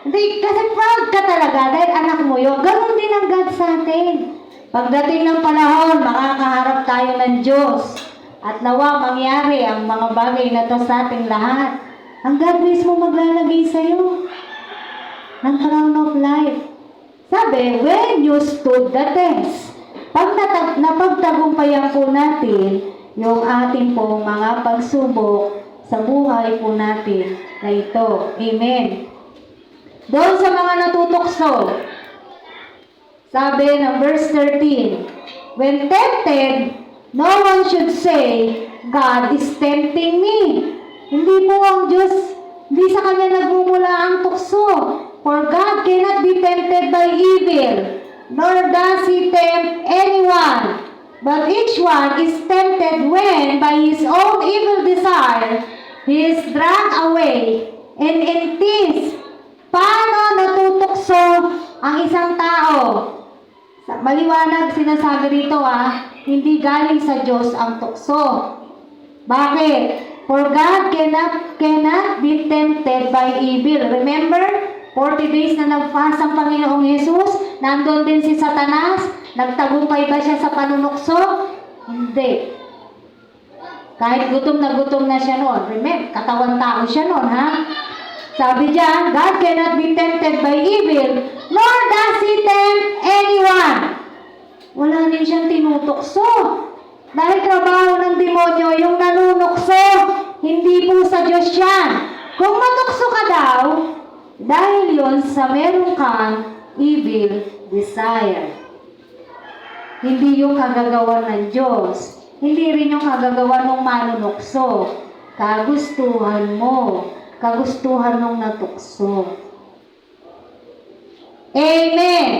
Speaker 1: Hindi, kasi proud ka talaga dahil anak mo yun. Ganon din ang God sa atin. Pagdating ng panahon, makakaharap tayo ng Diyos. At nawa mangyari ang mga bagay na to sa ating lahat. Ang God mismo maglalagay sa'yo ng crown of life. Sabi, when you stood the test, pag napagtagumpayan po natin yung ating pong mga pagsubok sa buhay po natin na ito. Amen. Doon sa mga natutokso, sabi ng verse 13, when tempted, no one should say, God is tempting me. Hindi po ang Diyos, hindi sa Kanya nagmumula ang tukso. For God cannot be tempted by evil, nor does He tempt anyone. But each one is tempted when, by his own evil desire, he is dragged away and enticed. Paano natutukso ang isang tao? Maliwanag sinasabi rito hindi galing sa Diyos ang tukso. Bakit? For God cannot be tempted by evil. Remember, 40 days na nag-fast ang Panginoong Jesus, nandun din si Satanas, nagtagumpay ba siya sa panunukso? Hindi. Kahit gutom na siya noon. Remember, katawan tao siya noon, Sabi diyan, God cannot be tempted by evil, nor does He tempt anyone. Wala din siyang tinutukso. Dahil trabaho ng demonyo, yung nanunukso, hindi po sa Diyos yan. Kung matukso ka daw, dahil yon sa meron kang evil desire. Hindi yung kagagawa ng Diyos. Hindi rin yung kagagawa ng manunukso. Kagustuhan mo. Kagustuhan ng natukso. Amen!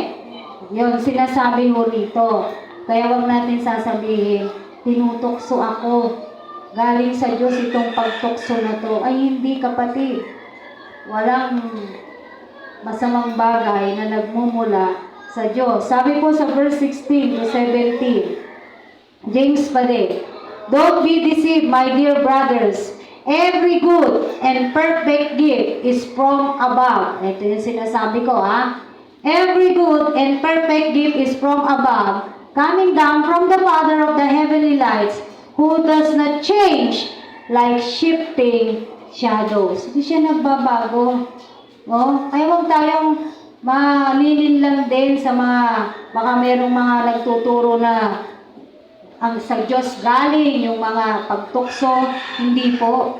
Speaker 1: Yun, sinasabi mo rito. Kaya wag natin sasabihin, tinutukso ako. Galing sa Diyos itong pagtukso na to. Ay, hindi kapatid. Walang masamang bagay na nagmumula sa Diyos. Sabi po sa verse 16 to 17, James pa din, don't be deceived, my dear brothers. Every good and perfect gift is from above. Ito yung sinasabi ko, Every good and perfect gift is from above, coming down from the Father of the heavenly lights, who does not change like shifting shadows. Hindi siya nagbabago. Kaya huwag tayong malilin lang din sa mga, baka merong mga nagtuturo na ang sa Diyos galing yung mga pagtukso. Hindi po.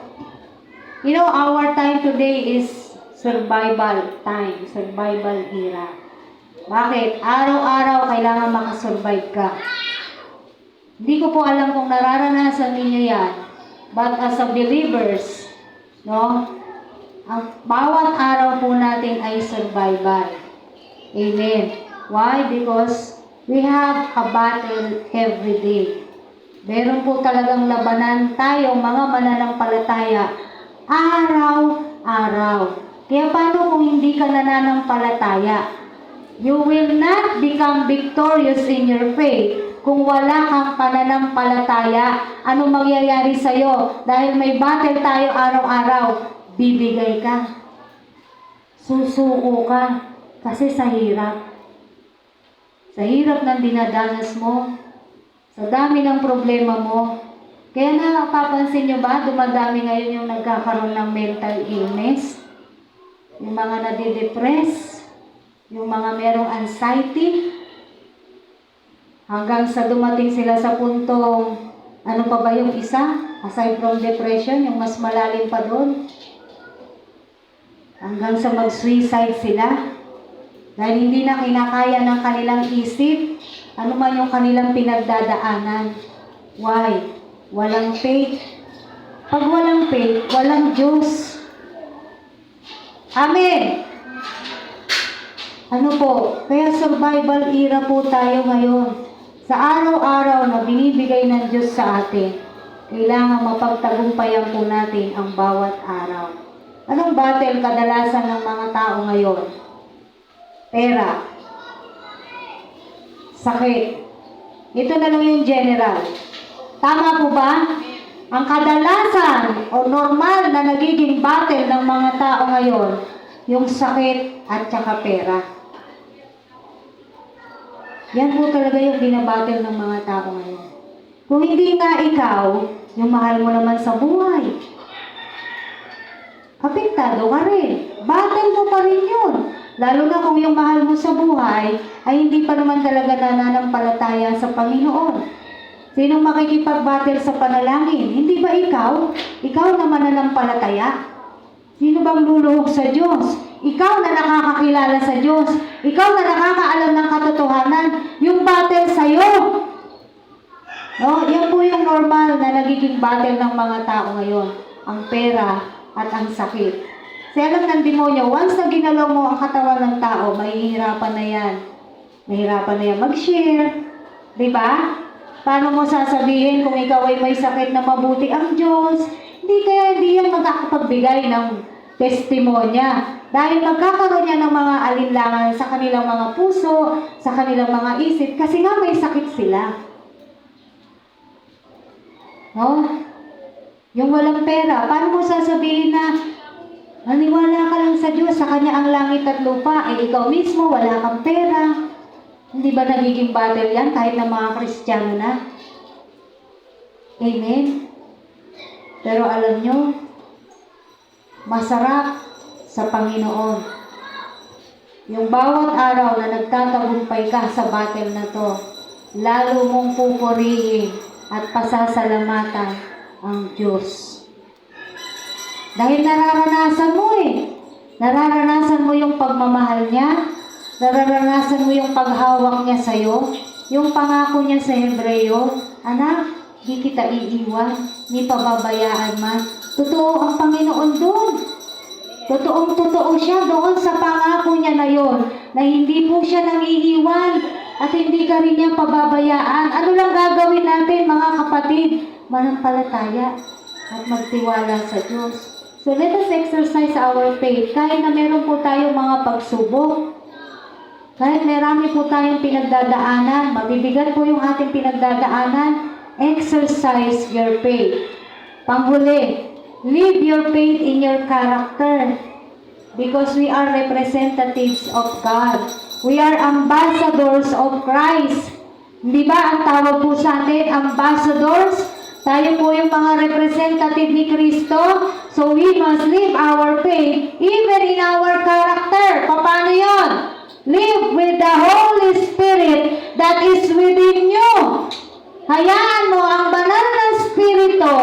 Speaker 1: You know, our time today is survival time, survival era. Bakit? Araw-araw kailangan makasurvive ka. Hindi ko po alam kung nararanasan ninyo yan. But as a believers, ang bawat araw po natin ay survival. Amen. Why? Because we have a battle every day. Meron po talagang labanan tayong mga mananampalataya araw-araw. Kaya paano kung hindi ka nananampalataya? You will not become victorious in your faith kung wala kang pananampalataya. Ano mangyayari sa'yo? Dahil may battle tayo araw-araw, bibigay ka. Susuko ka. Kasi sa hirap. Sa hirap ng dinadanas mo. Sa dami ng problema mo. Kaya napapansin nyo ba, dumadami ngayon yung nagkakaroon ng mental illness? Yung mga nadidepress? Yung mga merong anxiety? Hanggang sa dumating sila sa puntong, ano pa ba yung isa? Aside from depression, yung mas malalim pa doon. Hanggang sa mag-suicide sila. Dahil hindi na kinakaya ng kanilang isip, ano man yung kanilang pinagdadaanan. Why? Walang faith. Pag walang faith, walang Diyos. Amen! Ano po? Kaya survival era po tayo ngayon. Sa araw-araw na binibigay ng Diyos sa atin, kailangan mapagtagumpayan po natin ang bawat araw. Anong battle kadalasan ng mga tao ngayon? Pera. Sakit. Ito na lang yung general. Tama po ba? Ang kadalasan o normal na nagiging battle ng mga tao ngayon, yung sakit at saka pera. Yan po talaga yung binabattle ng mga tao ngayon. Kung hindi nga ikaw, yung mahal mo naman sa buhay, apektado ka rin. Battle mo pa rin yun. Lalo na kung yung mahal mo sa buhay ay hindi pa naman talaga nananampalataya sa Panginoon. Sinong makikipag-battle sa panalangin? Hindi ba ikaw? Ikaw na mananampalataya? Sino bang luluhog sa Diyos? Ikaw na nakakakilala sa Diyos. Ikaw na nakakaalam ng katotohanan. Yung battle sa'yo. No? Yan po yung normal na nagiging battle ng mga tao ngayon. Ang pera at ang sakit. Kasi alam ng demonyo, once na ginalaw mo ang katawan ng tao, mahihirapan na yan. Mahihirapan na yan mag-share. Diba? Paano mo sasabihin kung ikaw ay may sakit na mabuti ang Diyos? Hindi yan magkakapagbigay ng testimonya. Dahil magkakaroon niya ng mga alinlangan sa kanilang mga puso, sa kanilang mga isip, kasi nga may sakit sila. No? Yung walang pera, paano mo sasabihin na naniwala ka lang sa Diyos, sa Kanya ang langit at lupa, eh ikaw mismo wala kang pera. Hindi ba nagiging battle yan kahit na mga Kristiyano na? Amen? Pero alam nyo, masarap sa Panginoon. Yung bawat araw na nagtatagumpay ka sa battle na to, lalo mong pupurihin at pasasalamatan ang Diyos. Dahil nararanasan mo Nararanasan mo yung pagmamahal niya, nararanasan mo yung paghawak niya sa'yo, yung pangako niya sa Hebreo, anak, di kita iiwan, ni pababayaan man. Totoo ang Panginoon doon. Totoong-totoo siya doon sa pangako niya na yon, na hindi po siya nangiiwan at hindi ka rin niya pababayaan. Ano lang gagawin natin mga kapatid? Manampalataya at magtiwala sa Diyos. So let us exercise our faith. Kahit na meron po tayong mga pagsubok, kahit marami po tayong pinagdadaanan, mabibigat po yung ating pinagdadaanan, exercise your faith. Panghuli, live your faith in your character. Because we are representatives of God. We are ambassadors of Christ. Di ba ang tawag po sa atin, ambassadors? Tayo po yung mga representative ni Kristo. So we must live our faith even in our character. Paano yon? Live with the Holy Spirit that is within you. Hayaan mo ang banal na Espiritu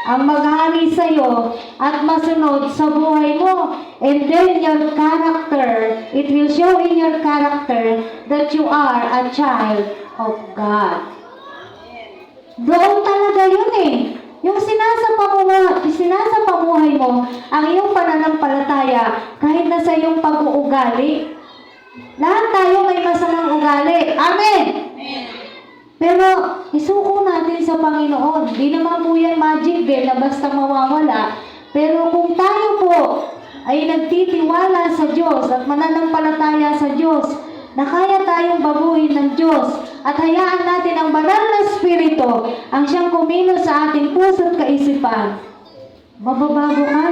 Speaker 1: ang maghari sa iyo at masunod sa buhay mo. And then your character, it will show in your character that you are a child of God. Doon talaga yun eh. Yung sinasapamuhay mo ang iyong pananampalataya kahit na sa iyong pag-uugali. Lahat tayo may masamang ugali. Amen! Pero isuko natin sa Panginoon. Di naman po yan magic din na basta mawawala. Pero kung tayo po ay nagtitiwala sa Diyos at mananampalataya sa Diyos, na kaya tayong baguhin ng Diyos at hayaan natin ang banal na Espiritu ang siyang kumilos sa ating puso at kaisipan, mababago ka?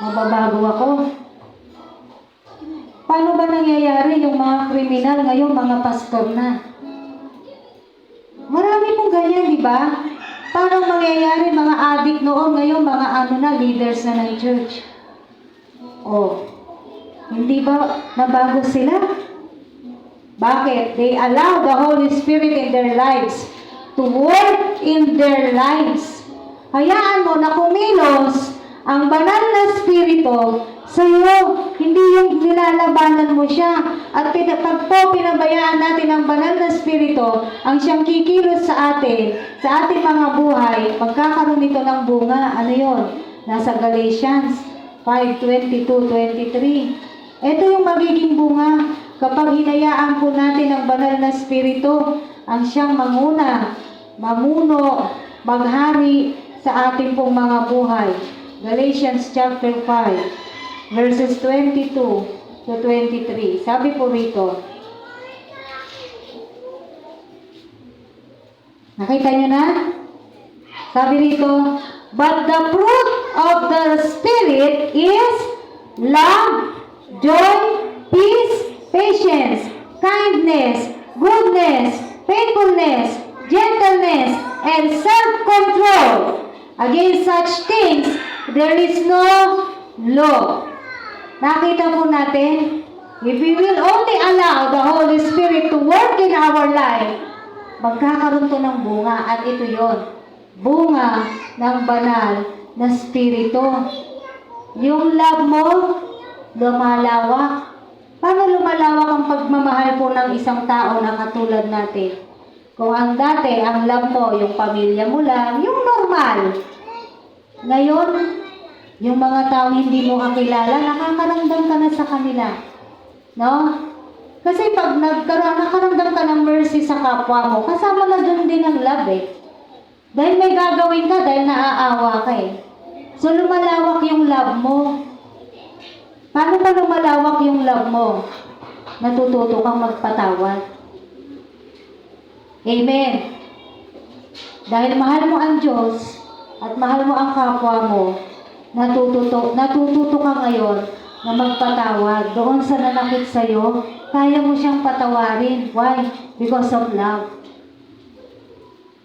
Speaker 1: Mababago ako. Paano ba nangyayari yung mga kriminal ngayon, mga pastor na? Marami pong ganyan, di ba? Paano mangyayari mga adik noon, ngayon mga leaders na ng church? Oh, hindi ba nabago sila? Bakit? They allow the Holy Spirit in their lives to work in their lives. Hayaan mo na kumilos ang banal na Espiritu sa iyo. Hindi yung nilalabanan mo siya. At pag po pinabayaan natin ang banal na Espiritu, ang siyang kikilos sa atin, sa ating mga buhay, magkakaroon ito ng bunga. Ano yun? Nasa Galatians 5:22-23. Ito yung magiging bunga kapag hinayaan po natin ang banal na Espiritu, ang siyang manguna, mamuno, maghari sa ating pong mga buhay. Galatians chapter 5, verses 22-23. Sabi po rito, nakita nyo na? Sabi rito, but the fruit of the Spirit is love, joy, peace, patience, kindness, goodness, faithfulness, gentleness, and self-control. Against such things, there is no law. Nakita po natin, if we will only allow the Holy Spirit to work in our life, magkakaroon to ng bunga, at ito yon, bunga ng banal na Espiritu. Yung love mo, lumalawak. Paano lumalawak ang pagmamahal po ng isang tao na katulad natin? Kung ang dati, ang love mo, yung pamilya mo lang, yung normal. Ngayon, yung mga tao hindi mo kakilala, nakakaramdam ka na sa kanila. No? Kasi pag nakaramdam ka ng mercy sa kapwa mo, kasama na doon din ang love eh. Dahil may gagawin ka, dahil naaawa ka eh. So lumalawak yung love mo. Paano ba lumalawak yung love mo? Natututo kang magpatawad. Amen. Dahil mahal mo ang Diyos at mahal mo ang kapwa mo, natututo ka ngayon na magpatawad. Doon sa nanakit sa'yo, kaya mo siyang patawarin. Why? Because of love.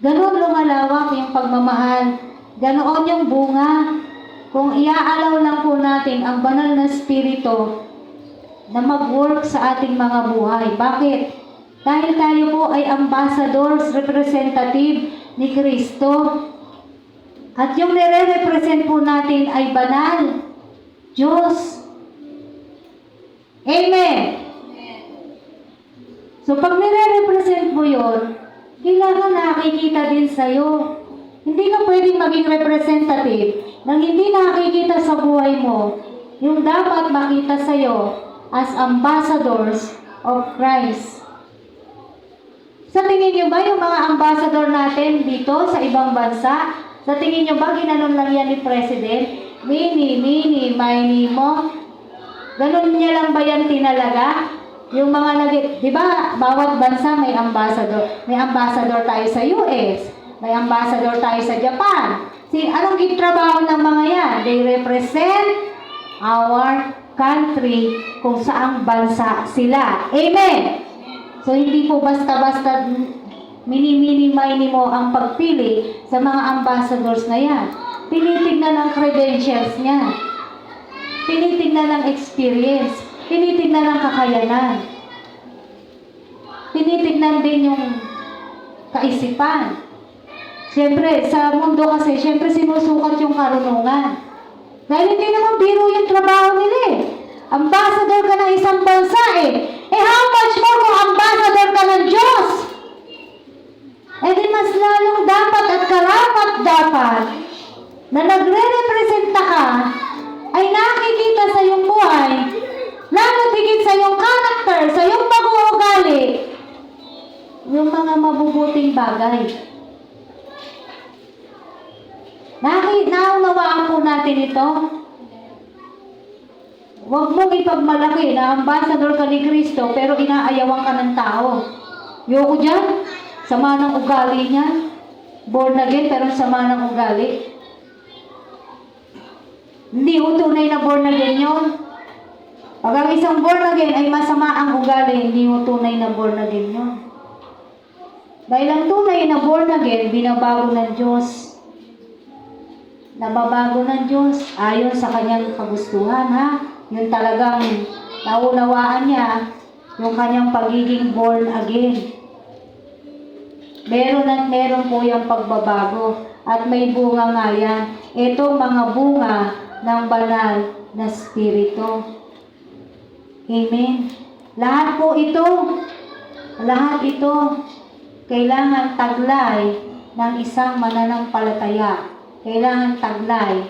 Speaker 1: Ganon lumalawak yung pagmamahal. Ganoon yung bunga. Kung iaalaw lang po natin ang banal na Espiritu na mag-work sa ating mga buhay. Bakit? Dahil tayo po ay ambassadors, representative ni Kristo. At yung nire-represent po natin ay banal. Diyos. Amen. So pag nire-represent mo yun, kailangan nakikita din sa'yo. Hindi ka pwedeng maging representative nang hindi nakikita sa buhay mo yung dapat makita sa'yo as ambassadors of Christ. Sa tingin nyo ba yung mga ambassador natin dito sa ibang bansa, sa tingin nyo ba ginanon lang yan ni President? Mini, mini, mo? Ganon niya lang ba yan tinalaga? Yung mga di ba, bawat bansa may ambassador. May ambassador tayo sa US, may ambassador tayo sa Japan. Anong gitrabaho ng mga yan? They represent our country kung saang bansa sila. Amen! So, hindi po basta-basta mini mo ang pagpili sa mga ambassadors na yan. Tinitignan ang credentials niya. Tinitignan ang experience. Tinitignan ang kakayanan. Tinitignan din yung kaisipan. Siyempre, sa mundo kasi, siyempre sinusukat yung karunungan. Dahil hindi naman biro yung trabaho nila eh. Ambassador ka ng isang bansa eh. How much more kung ambassador ka ng Diyos? Di mas lalong dapat at karapat dapat na nagre-representa ka ay nakikita sa iyong buhay, lalo tigit sa iyong character, sa iyong pag-uugali, yung mga mabubuting bagay. Naunawaan po natin ito. Huwag mong ipagmalaki na ambassador ka ni Kristo pero inaayawan ka ng tao. Yoko dyan, sama ng ugali niya. Born again pero sama ng ugali. Hindi ho tunay na born again yun. Pag ang isang born again ay masama ang ugali, hindi ho tunay na born again yun. Dahil ang tunay na born again, binabago ng Diyos. Nababago ng Diyos ayon sa kanyang kagustuhan, ha? Yung talagang naunawaan niya, yung kanyang pagiging born again. Meron at meron po yung pagbabago. At may bunga nga yan. Itong mga bunga ng banal na Espiritu. Amen. Lahat ito, kailangan taglay ng isang mananampalataya. Kailangan taglay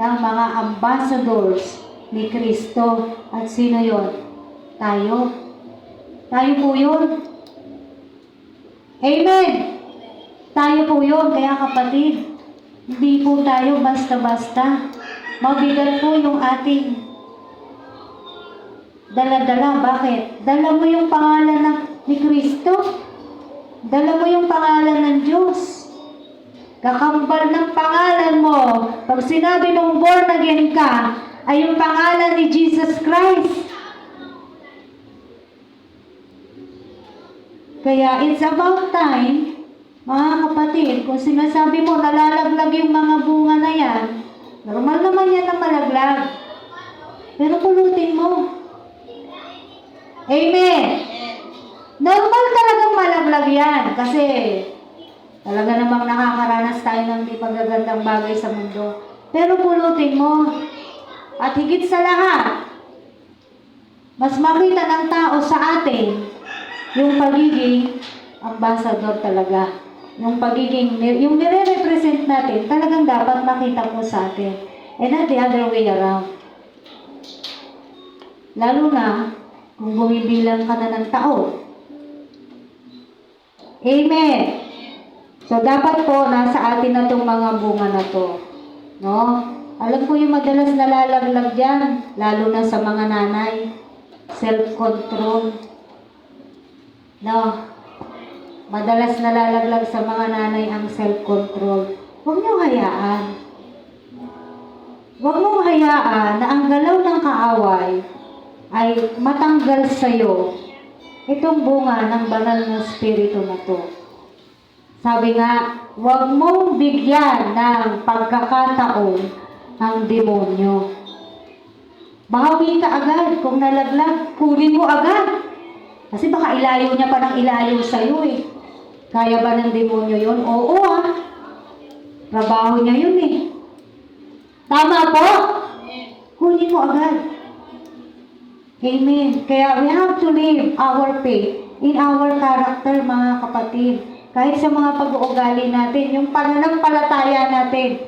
Speaker 1: ng mga ambassadors ni Kristo. At sino yon? Tayo. Tayo po yun. Amen. Tayo po yun. Kaya kapatid, hindi po tayo basta-basta. Mabigat po yung ating dala-dala. Bakit? Dala mo yung pangalan ni Kristo. Dala mo yung pangalan ng Diyos. kakambal ng pangalan mo. Pag sinabi mong born again ka, ay yung pangalan ni Jesus Christ. Kaya it's about time, mga kapatid, kung sinasabi mo nalalaglag yung mga bunga na yan, normal naman yan na malaglag. Pero pulutin mo. Amen. Normal talagang malaglag yan kasi talaga namang nakakaranas tayo ng di pagagandang bagay sa mundo. Pero pulutin mo. At higit sa lahat, mas makita ng tao sa atin yung pagiging ambassador talaga. Yung pagiging, yung nire-represent natin, talagang dapat makita po sa atin. And not the other way around. Lalo na, kung bumibilang ka na ng tao. Amen. So, dapat po, nasa atin na itong mga bunga na to. No? Alam ko yung madalas nalalaglag dyan, lalo na sa mga nanay. Self-control. No? Madalas nalalaglag sa mga nanay ang self-control. Huwag niyo hayaan. Huwag mong hayaan na ang galaw ng kaaway ay matanggal sa'yo itong bunga ng banal na spirito na to. Sabi nga, huwag mong bigyan ng pagkakataon ang demonyo. Bahawi ka agad. Kung nalaglag, kunin mo agad. Kasi baka ilayo niya pa ng ilayo sa'yo eh. Kaya ba ng demonyo yun? Oo ah. Trabaho niya yun eh. Tama po? Kunin mo agad. Amen. Kaya we have to live our faith in our character, mga kapatid. Kahit sa mga pag-uugali natin, yung pananampalataya natin,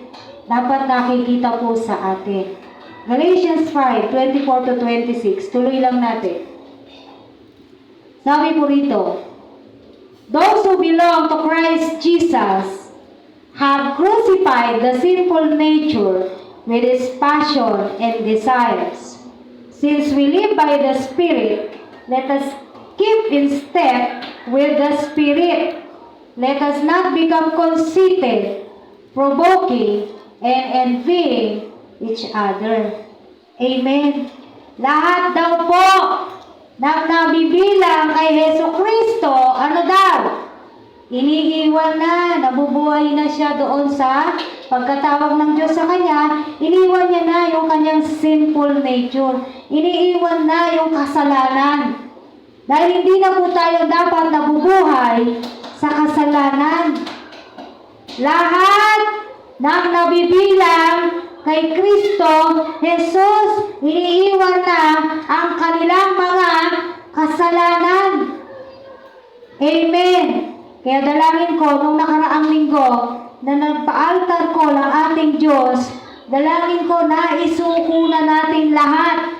Speaker 1: dapat nakikita po sa atin. Galatians 5:24-26. Tuloy lang natin. Sabi po rito, those who belong to Christ Jesus have crucified the sinful nature with its passion and desires. Since we live by the Spirit, let us keep in step with the Spirit. Let us not become conceited, provoking, and envying each other. Amen. Lahat daw po ng nabibilang kay Hesus Kristo, ano daw? Iniiwan na, nabubuhay na siya doon sa pagkatawag ng Diyos sa kanya, iniwan niya na yung kanyang sinful nature. Iniiwan na yung kasalanan. Dahil hindi na po tayo dapat nabubuhay sa kasalanan. Lahat ng nabibilang kay Kristo, Jesus, iniiwan na ang kanilang mga kasalanan. Amen. Kaya dalangin ko, nung nakaraang linggo, na nagpa-altar ko ng ating Diyos, dalangin ko na isuko na natin lahat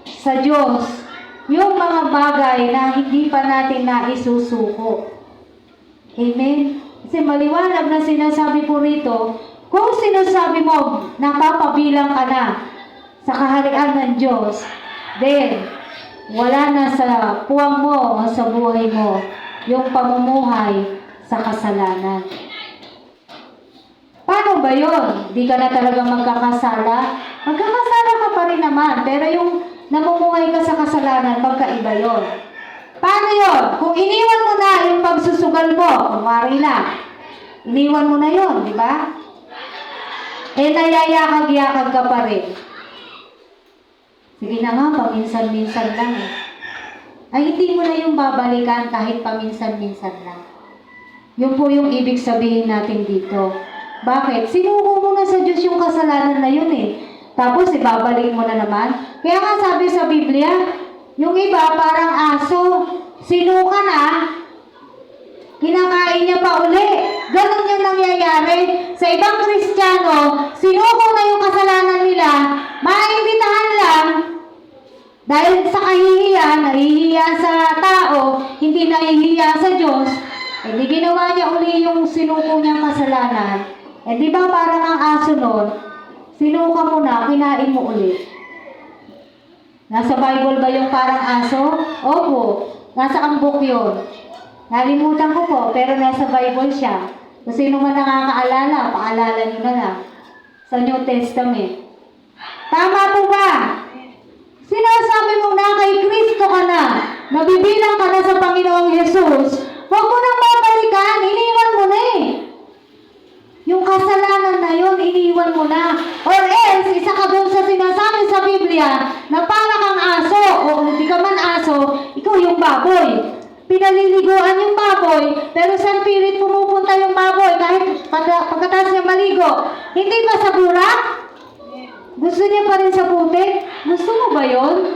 Speaker 1: sa Diyos yung mga bagay na hindi pa natin na isusuko. Amen? Kasi maliwanag na sinasabi po rito, kung sinasabi mo napapabilang ka na sa kaharian ng Diyos, then wala na sa puwang mo o sa buhay mo yung pamumuhay sa kasalanan. Paano ba yun? Di ka na talaga magkakasala? Magkakasala ka pa rin naman, pero yung namumuhay ka sa kasalanan, magkaiba yun. Paano yun? Kung iniwan mo na yung pagsusugal mo, kumari lang, iniwan mo na yun, di ba? Eh, nayayakag-yakag ka pa rin. Sige na nga, paminsan-minsan lang eh. Ay, hindi mo na yung babalikan kahit paminsan-minsan lang. Yun po yung ibig sabihin natin dito. Bakit? Sinuko mo na sa Diyos yung kasalanan na yun eh. Tapos, ibabalik mo na naman. Kaya nga sabi sa Biblia, yung iba parang aso, sinuka na, kinakain niya pa uli. Ganun yung nangyayari. Sa ibang Kristiyano, sinuko na yung kasalanan nila, maimbitahan lang, dahil sa kahihiyan, nahihiya sa tao, hindi nahihiya sa Diyos, eh di ginawa niya uli yung sinuko niyang kasalanan. Eh di ba parang ang aso nun, sinuka mo na, kinain mo uli. Nasa Bible ba yung parang aso? Opo, nasa ambok yun. Nalimutan ko po, pero nasa Bible siya. Kung sino man nakakaalala, paalala nyo na lang sa New Testament. Tama po ba? Sinasabi mo na kay Kristo ka na, nabibilang ka na sa Panginoong Jesus, huwag mo nang babalikan, iniwan mo na eh. Yung kasalanan na yun, iniwan mo na. Or else, isa ka doon sa sinasabi sa Biblia na para kang aso, o hindi ka man aso, ikaw yung baboy. Pinaliliguan yung baboy, pero sa pilit pumupunta yung baboy kahit pagkatapos niya maligo. Hindi ba sa burak? Gusto niya pa rin sa putik? Gusto mo ba yun?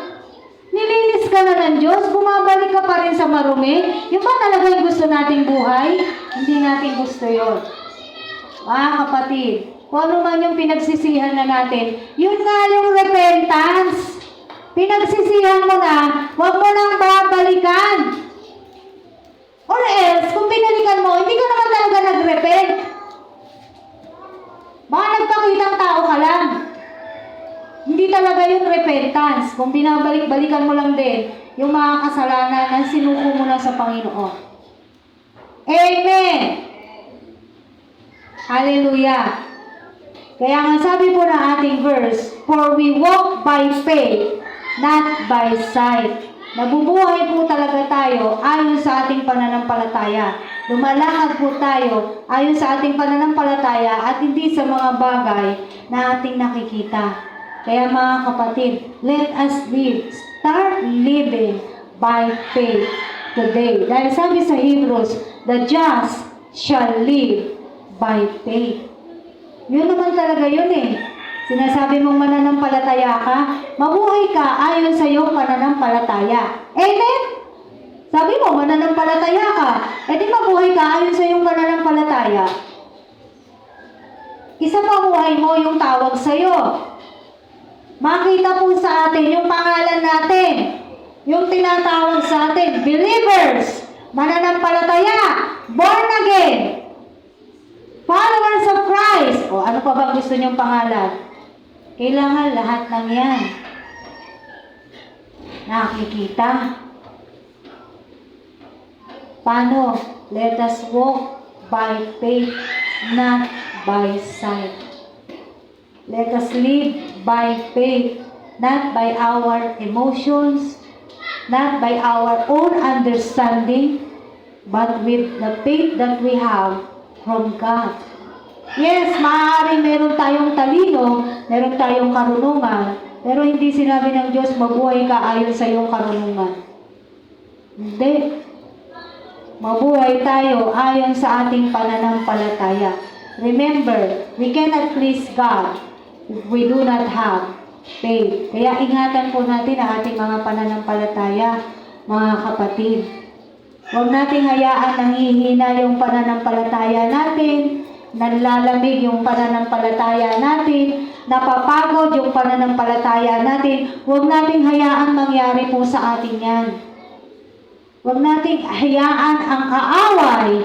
Speaker 1: Nilinis ka na ng Diyos, bumabalik ka pa rin sa marumi. Yung ba talaga yung gusto nating buhay? Hindi natin gusto yun. Kapatid, kung ano man yung pinagsisihan na natin, yun nga yung repentance. Pinagsisihan mo na, huwag mo nang babalikan. Or else, kung binalikan mo, hindi ka naman talaga nag-repent. Baka nagpakitang tao ka lang. Hindi talaga yung repentance. Kung binabalik-balikan mo lang din yung mga kasalanan na sinuko mo na sa Panginoon. Amen! Hallelujah! Kaya nga sabi po ng ating verse, for we walk by faith, not by sight. Nabubuhay po talaga tayo ayon sa ating pananampalataya. Lumalakad po tayo ayon sa ating pananampalataya at hindi sa mga bagay na ating nakikita. Kaya mga kapatid, let us live. Start living by faith today. Dahil sabi sa Hebrews, the just shall live by faith. Yun naman talaga yun eh. Sinasabi mong mananampalataya ka, mabuhay ka ayon sa iyong pananampalataya. Amen? Sabi mo, mananampalataya ka, edi mabuhay ka ayon sa iyong pananampalataya. Isa pa buhay mo yung tawag sa iyo. Makita po sa atin yung pangalan natin. Yung tinatawag sa atin, believers, mananampalataya, born again, followers of Christ. O ano pa ba gusto niyong pangalan? Kailangan lahat ng yan nakikita. Paano? Let us walk by faith, not by sight. Let us live by faith, not by our emotions, not by our own understanding, but with the faith that we have from God. Yes, maaaring meron tayong talino, meron tayong karunungan, pero hindi sinabi ng Diyos, mabuhay ka ayon sa iyong karunungan. Hindi. Mabuhay tayo ayon sa ating pananampalataya. Remember, we cannot please God if we do not have faith. Kaya ingatan po natin ang ating mga pananampalataya, mga kapatid. Huwag nating hayaan nang hihina yung pananampalataya natin, nanlalamig yung pananampalataya natin, napapagod yung pananampalataya natin. Huwag nating hayaan mangyari po sa atin yan. Huwag nating hayaan ang kaaway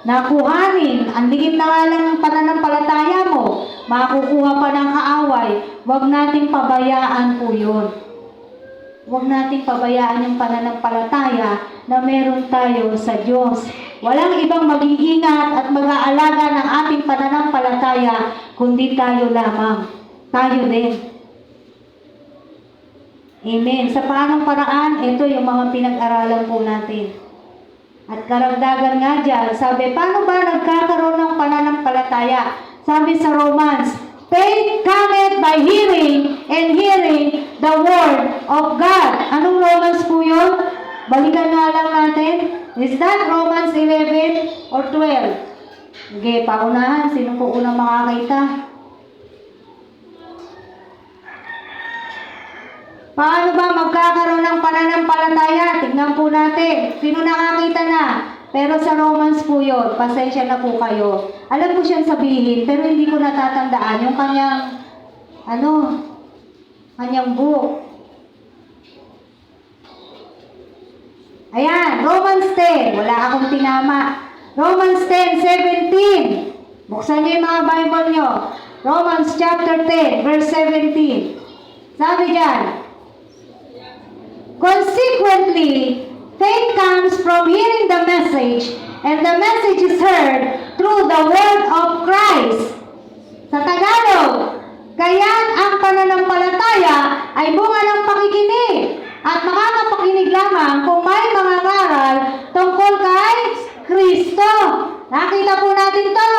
Speaker 1: na kuhanin, ang ligid na nga lang ng pananampalataya mo, makukuha pa ng kaaway. Huwag nating pabayaan po yun. Huwag nating pabayaan yung pananampalataya na meron tayo sa Diyos. Walang ibang mag-iingat at mag-aalaga ng ating pananampalataya, kundi tayo lamang. Tayo din. Amen. Sa paanong paraan, ito yung mga pinag-aralan po natin. At karagdagan nga dyan, sabi, paano ba nagkakaroon ng pananampalataya? Sabi sa Romans, faith cometh by hearing, and hearing the word of God. Anong Romans po yun? Balikan nga lang natin. Is that Romans 11 or 12? Okay, paunahan. Sino po unang makakita? Paano ba magkakaroon ng pananampalataya? Tingnan po natin. Sino nakakita na? Pero sa Romans po yun. Pasensya na po kayo. Alam ko siyang sabihin, pero hindi ko natatandaan yung kanyang, kanyang book. Ayan, Romans 10. Wala akong tinama. Romans 10:17. Buksan niyo yung mga Bible niyo. Romans chapter 10, verse 17. Sabi dyan, consequently, faith comes from hearing the message, and the message is heard through through the word of Christ. Sa Tagalog, kaya't ang pananampalataya ay bunga ng pakikinig at makakapakinig lamang kung may mga ngaral tungkol kay Kristo. Nakita po natin to.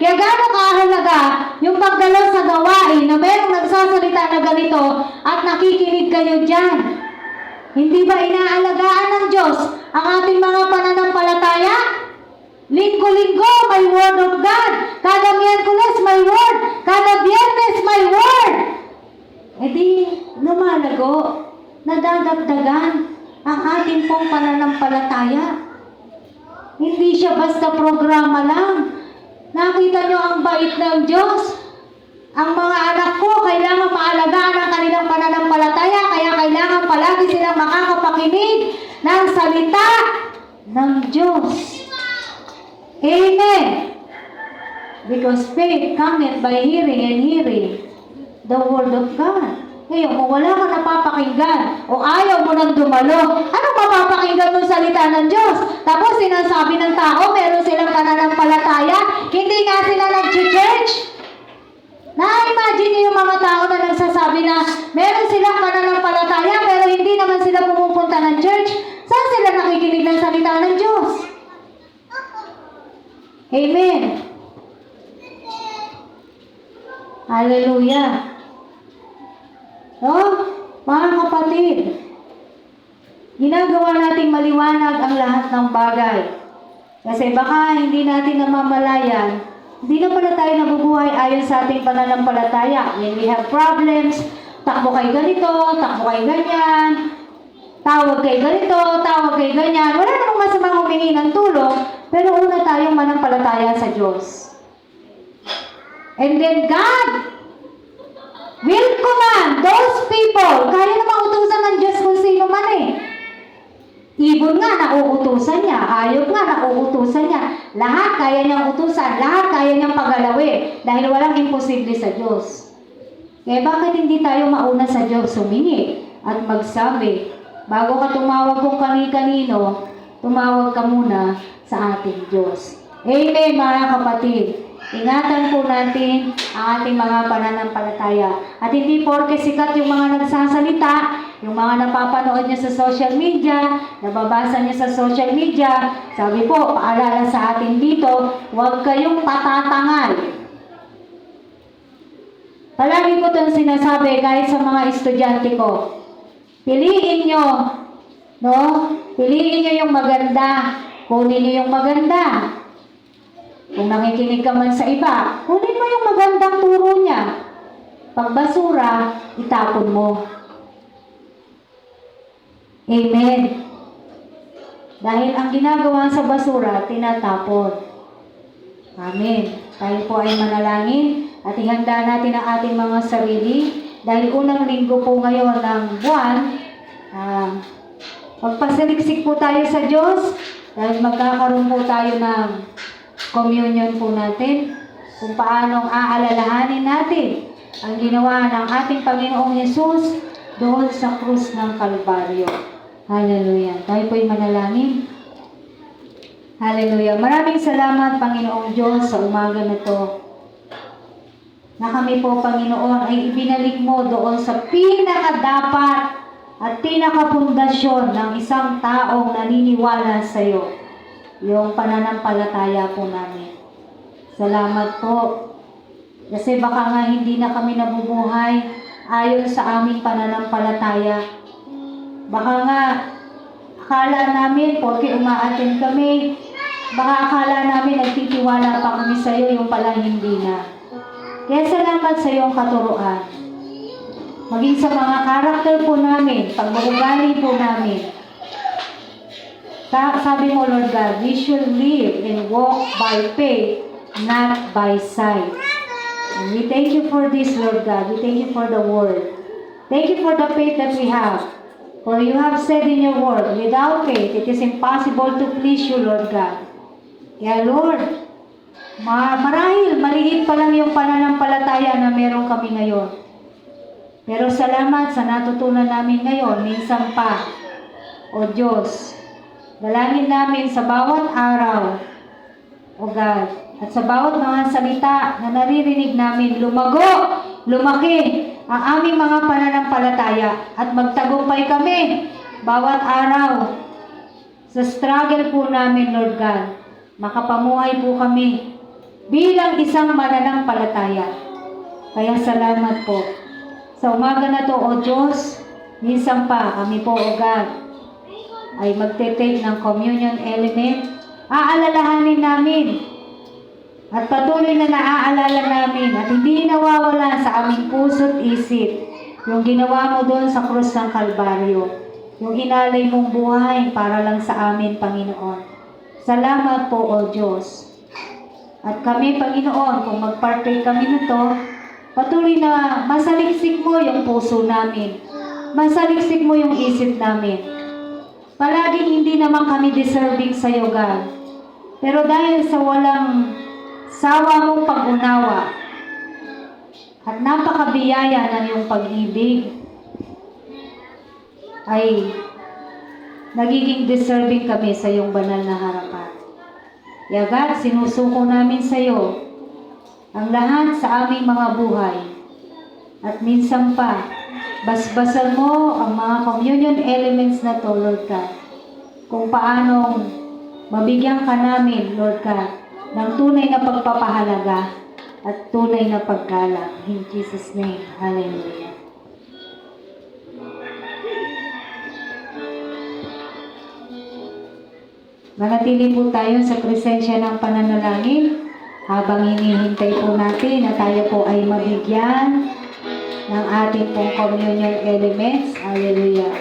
Speaker 1: Kaya gano'ng kahalaga yung pagdalo sa gawain na merong nagsasalita na ganito at nakikinig kayo dyan. Hindi ba inaalagaan ng Diyos ang ating mga pananampalataya? Linggo-linggo, may word of God. Kada Miyerkules, may word. Kada Biyernes, may word. E di, lumalago, nadadagdagan ang ating pong pananampalataya. Hindi siya basta programa lang. Nakita nyo ang bait ng Diyos. Ang mga anak ko, kailangan maalagaan ang kanilang pananampalataya, kaya kailangan palagi silang makakapakinig ng salita ng Diyos. Amen. Because faith cometh by hearing, and hearing the word of God. Ngayon, kung wala ka napapakinggan o ayaw mo nang dumalo, anong mapapakinggan mo salita ng Diyos? Tapos sinasabi ng tao, meron silang pananampalataya, hindi nga sila nag-church. Na-imagine niyo yung mga tao na nagsasabi na meron silang pananampalataya pero hindi naman sila pumupunta ng church. Saan sila nakikinig ng salita ng Diyos? Amen. Hallelujah. No? Mga kapatid, ginagawa nating maliwanag ang lahat ng bagay. Kasi baka hindi natin namamalayan, hindi na pala tayo nabubuhay ayon sa ating pananampalataya. When we have problems, takbo kay ganito, takbo kay ganyan, tawag kay ganito, tawag kay ganyan. Wala namang masamang humingi ng tulong, pero una tayong manampalataya sa Diyos. And then God will command those people. Kaya namang utusan ng Diyos kung sino man eh. Ibon nga, nauutusan niya. Ayop nga, nauutusan niya. Lahat kaya niyang utusan. Lahat kaya niyang pagalawin. Dahil walang imposible sa Diyos. Kaya bakit hindi tayo mauna sa Diyos humingi at magsabi, bago ka tumawag kung kani-kanino, tumawag ka muna sa ating Diyos. Amen, mga kapatid. Ingatan po natin ang ating mga pananampalataya. At hindi porke sikat yung mga nagsasalita, yung mga napapanood niya sa social media, nababasa niya sa social media, sabi po, paalala sa atin dito, huwag kayong patatangal. Palagi ko itong sinasabi kahit sa mga estudyante ko. Piliin nyo, no? Piliin nyo yung maganda. Kunin nyo yung maganda. Kung nakikinig ka man sa iba, kunin mo yung magandang turo niya. Pag basura, itapon mo. Amen. Dahil ang ginagawa sa basura, tinatapon. Amen. Tayo po ay manalangin at ihanda natin ang ating mga sarili. Dahil unang linggo po ngayon ng buwan, magpasaliksik po tayo sa Diyos dahil magkakaroon po tayo ng communion po natin kung paanong aalalahanin natin ang ginawa ng ating Panginoong Yesus doon sa krus ng Kalbaryo. Hallelujah. Tayo po'y manalangin. Hallelujah. Maraming salamat, Panginoong Diyos, sa umaga na to. Na kami po, Panginoon, ay ibinalik mo doon sa pinakadapat at pinakapundasyon ng isang taong naniniwala sa iyo. Yung pananampalataya po namin. Salamat po. Kasi baka nga hindi na kami nabubuhay ayon sa aming pananampalataya. Baka nga akala namin, porque umaattend kami, baka akala namin nagtitiwala pa kami sa iyo, yung pala hindi na. Kaya salamat sa iyong katuruan. Maging sa mga karakter po namin, pag-uugali po namin. Sabi mo, Lord God, we should live and walk by faith, not by sight. And we thank you for this, Lord God. We thank you for the word. Thank you for the faith that we have. For you have said in your word, without faith, it is impossible to please you, Lord God. Kaya, Lord, marahil maliit pa lang yung pananampalataya na meron kami ngayon. Pero salamat sa natutunan namin ngayon, minsan pa. O Diyos, dalangin namin sa bawat araw, O God, At sa bawat mga salita na naririnig namin, lumago, lumaki ang aming mga pananampalataya at magtagumpay kami bawat araw. Sa struggle po namin, Lord God, makapamuhay po kami bilang isang mananampalataya. Kaya salamat po. Sa umaga na to, O Diyos, minsan pa kami po, O God, ay magte-take ng communion element. Aalalahanin namin at patuloy na naaalala namin at hindi nawawala sa aming puso't isip yung ginawa mo doon sa krus ng Kalbaryo, yung inalay mong buhay para lang sa amin, Panginoon. Salamat po, O Diyos. At kami, Panginoon, kung mag-partake kami nito, patuloy na masaliksik mo yung puso namin, masaliksik mo yung isip namin. Palaging hindi naman kami deserving sa iyo, God. Pero dahil sa walang sawa mong pag-unawa at napakabiyaya ng iyong pag-ibig, ay nagiging deserving kami sa iyong banal na harapan. Ya God, sinusuko namin sa iyo ang lahat sa aming mga buhay. At minsan pa, basbasan mo ang mga communion elements na to, Lord God, kung paanong mabigyan ka namin, Lord God, ng tunay na pagpapahalaga at tunay na paggalang. In Jesus' name, hallelujah. Manatili po tayo sa presensya ng pananalangin habang hinihintay po natin na tayo po ay mabigyan ng ating pong communion elements. Hallelujah.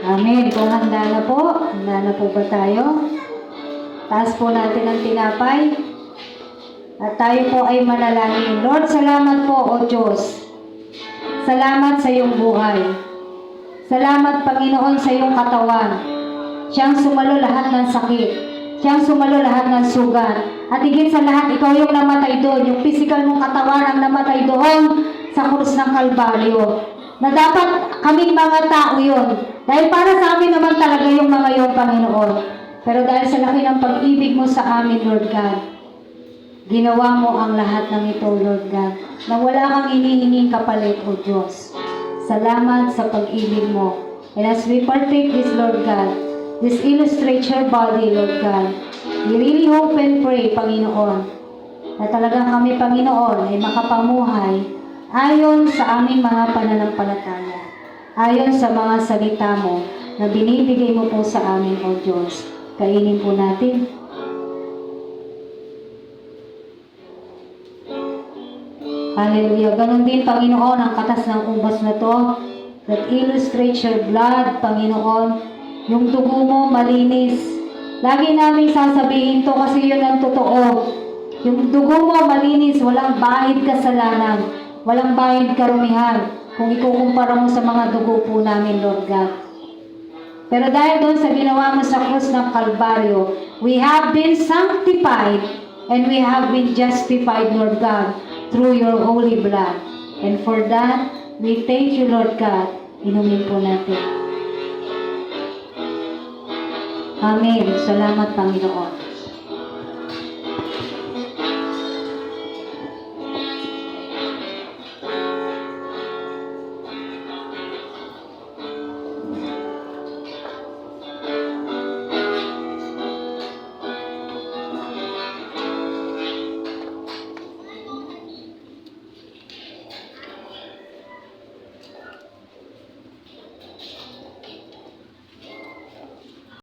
Speaker 1: Amen. Kung handa na po ba tayo? Taas po natin ang tinapay. At tayo po ay manalangin. Lord, salamat po, O Diyos. Salamat sa iyong buhay. Salamat, Panginoon, sa iyong katawan. Siyang sumalo lahat ng sakit. Siyang sumalo lahat ng sugat. At higit sa lahat, ikaw yung namatay doon. Yung physical mong katawan ang namatay doon sa krus ng Kalbaryo. Na dapat kaming mga tao yun. Dahil para sa amin naman talaga yung mga yun, Panginoon. Pero dahil sa laki ng pag-ibig mo sa amin, Lord God, ginawa mo ang lahat ng ito, Lord God, na wala kang hinihinging kapalit, O Diyos. Salamat sa pag-ibig mo. And as we partake this, Lord God, this illustrates your body, Lord God, we really hope and pray, Panginoon, na talagang kami, Panginoon, ay makapamuhay ayon sa aming mga pananampalataya, ayon sa mga salita mo na binibigay mo po sa amin, O Diyos. Kainin po natin. Hallelujah. Ganon din, Panginoon, ang katas ng ubas na to that illustrates your blood, Panginoon. Yung dugo mo malinis. Lagi naming sasabihin to kasi yun ang totoo. Yung dugo mo malinis, walang bahid kasalanan, walang bahid karumihan kung ikukumpara mo sa mga dugo po namin, Lord God. Pero dahil doon sa ginawa mo sa krus ng Kalbaryo, we have been sanctified and we have been justified, Lord God, through your holy blood. And for that, we thank you, Lord God. Inumin po natin. Amen. Salamat, Panginoon.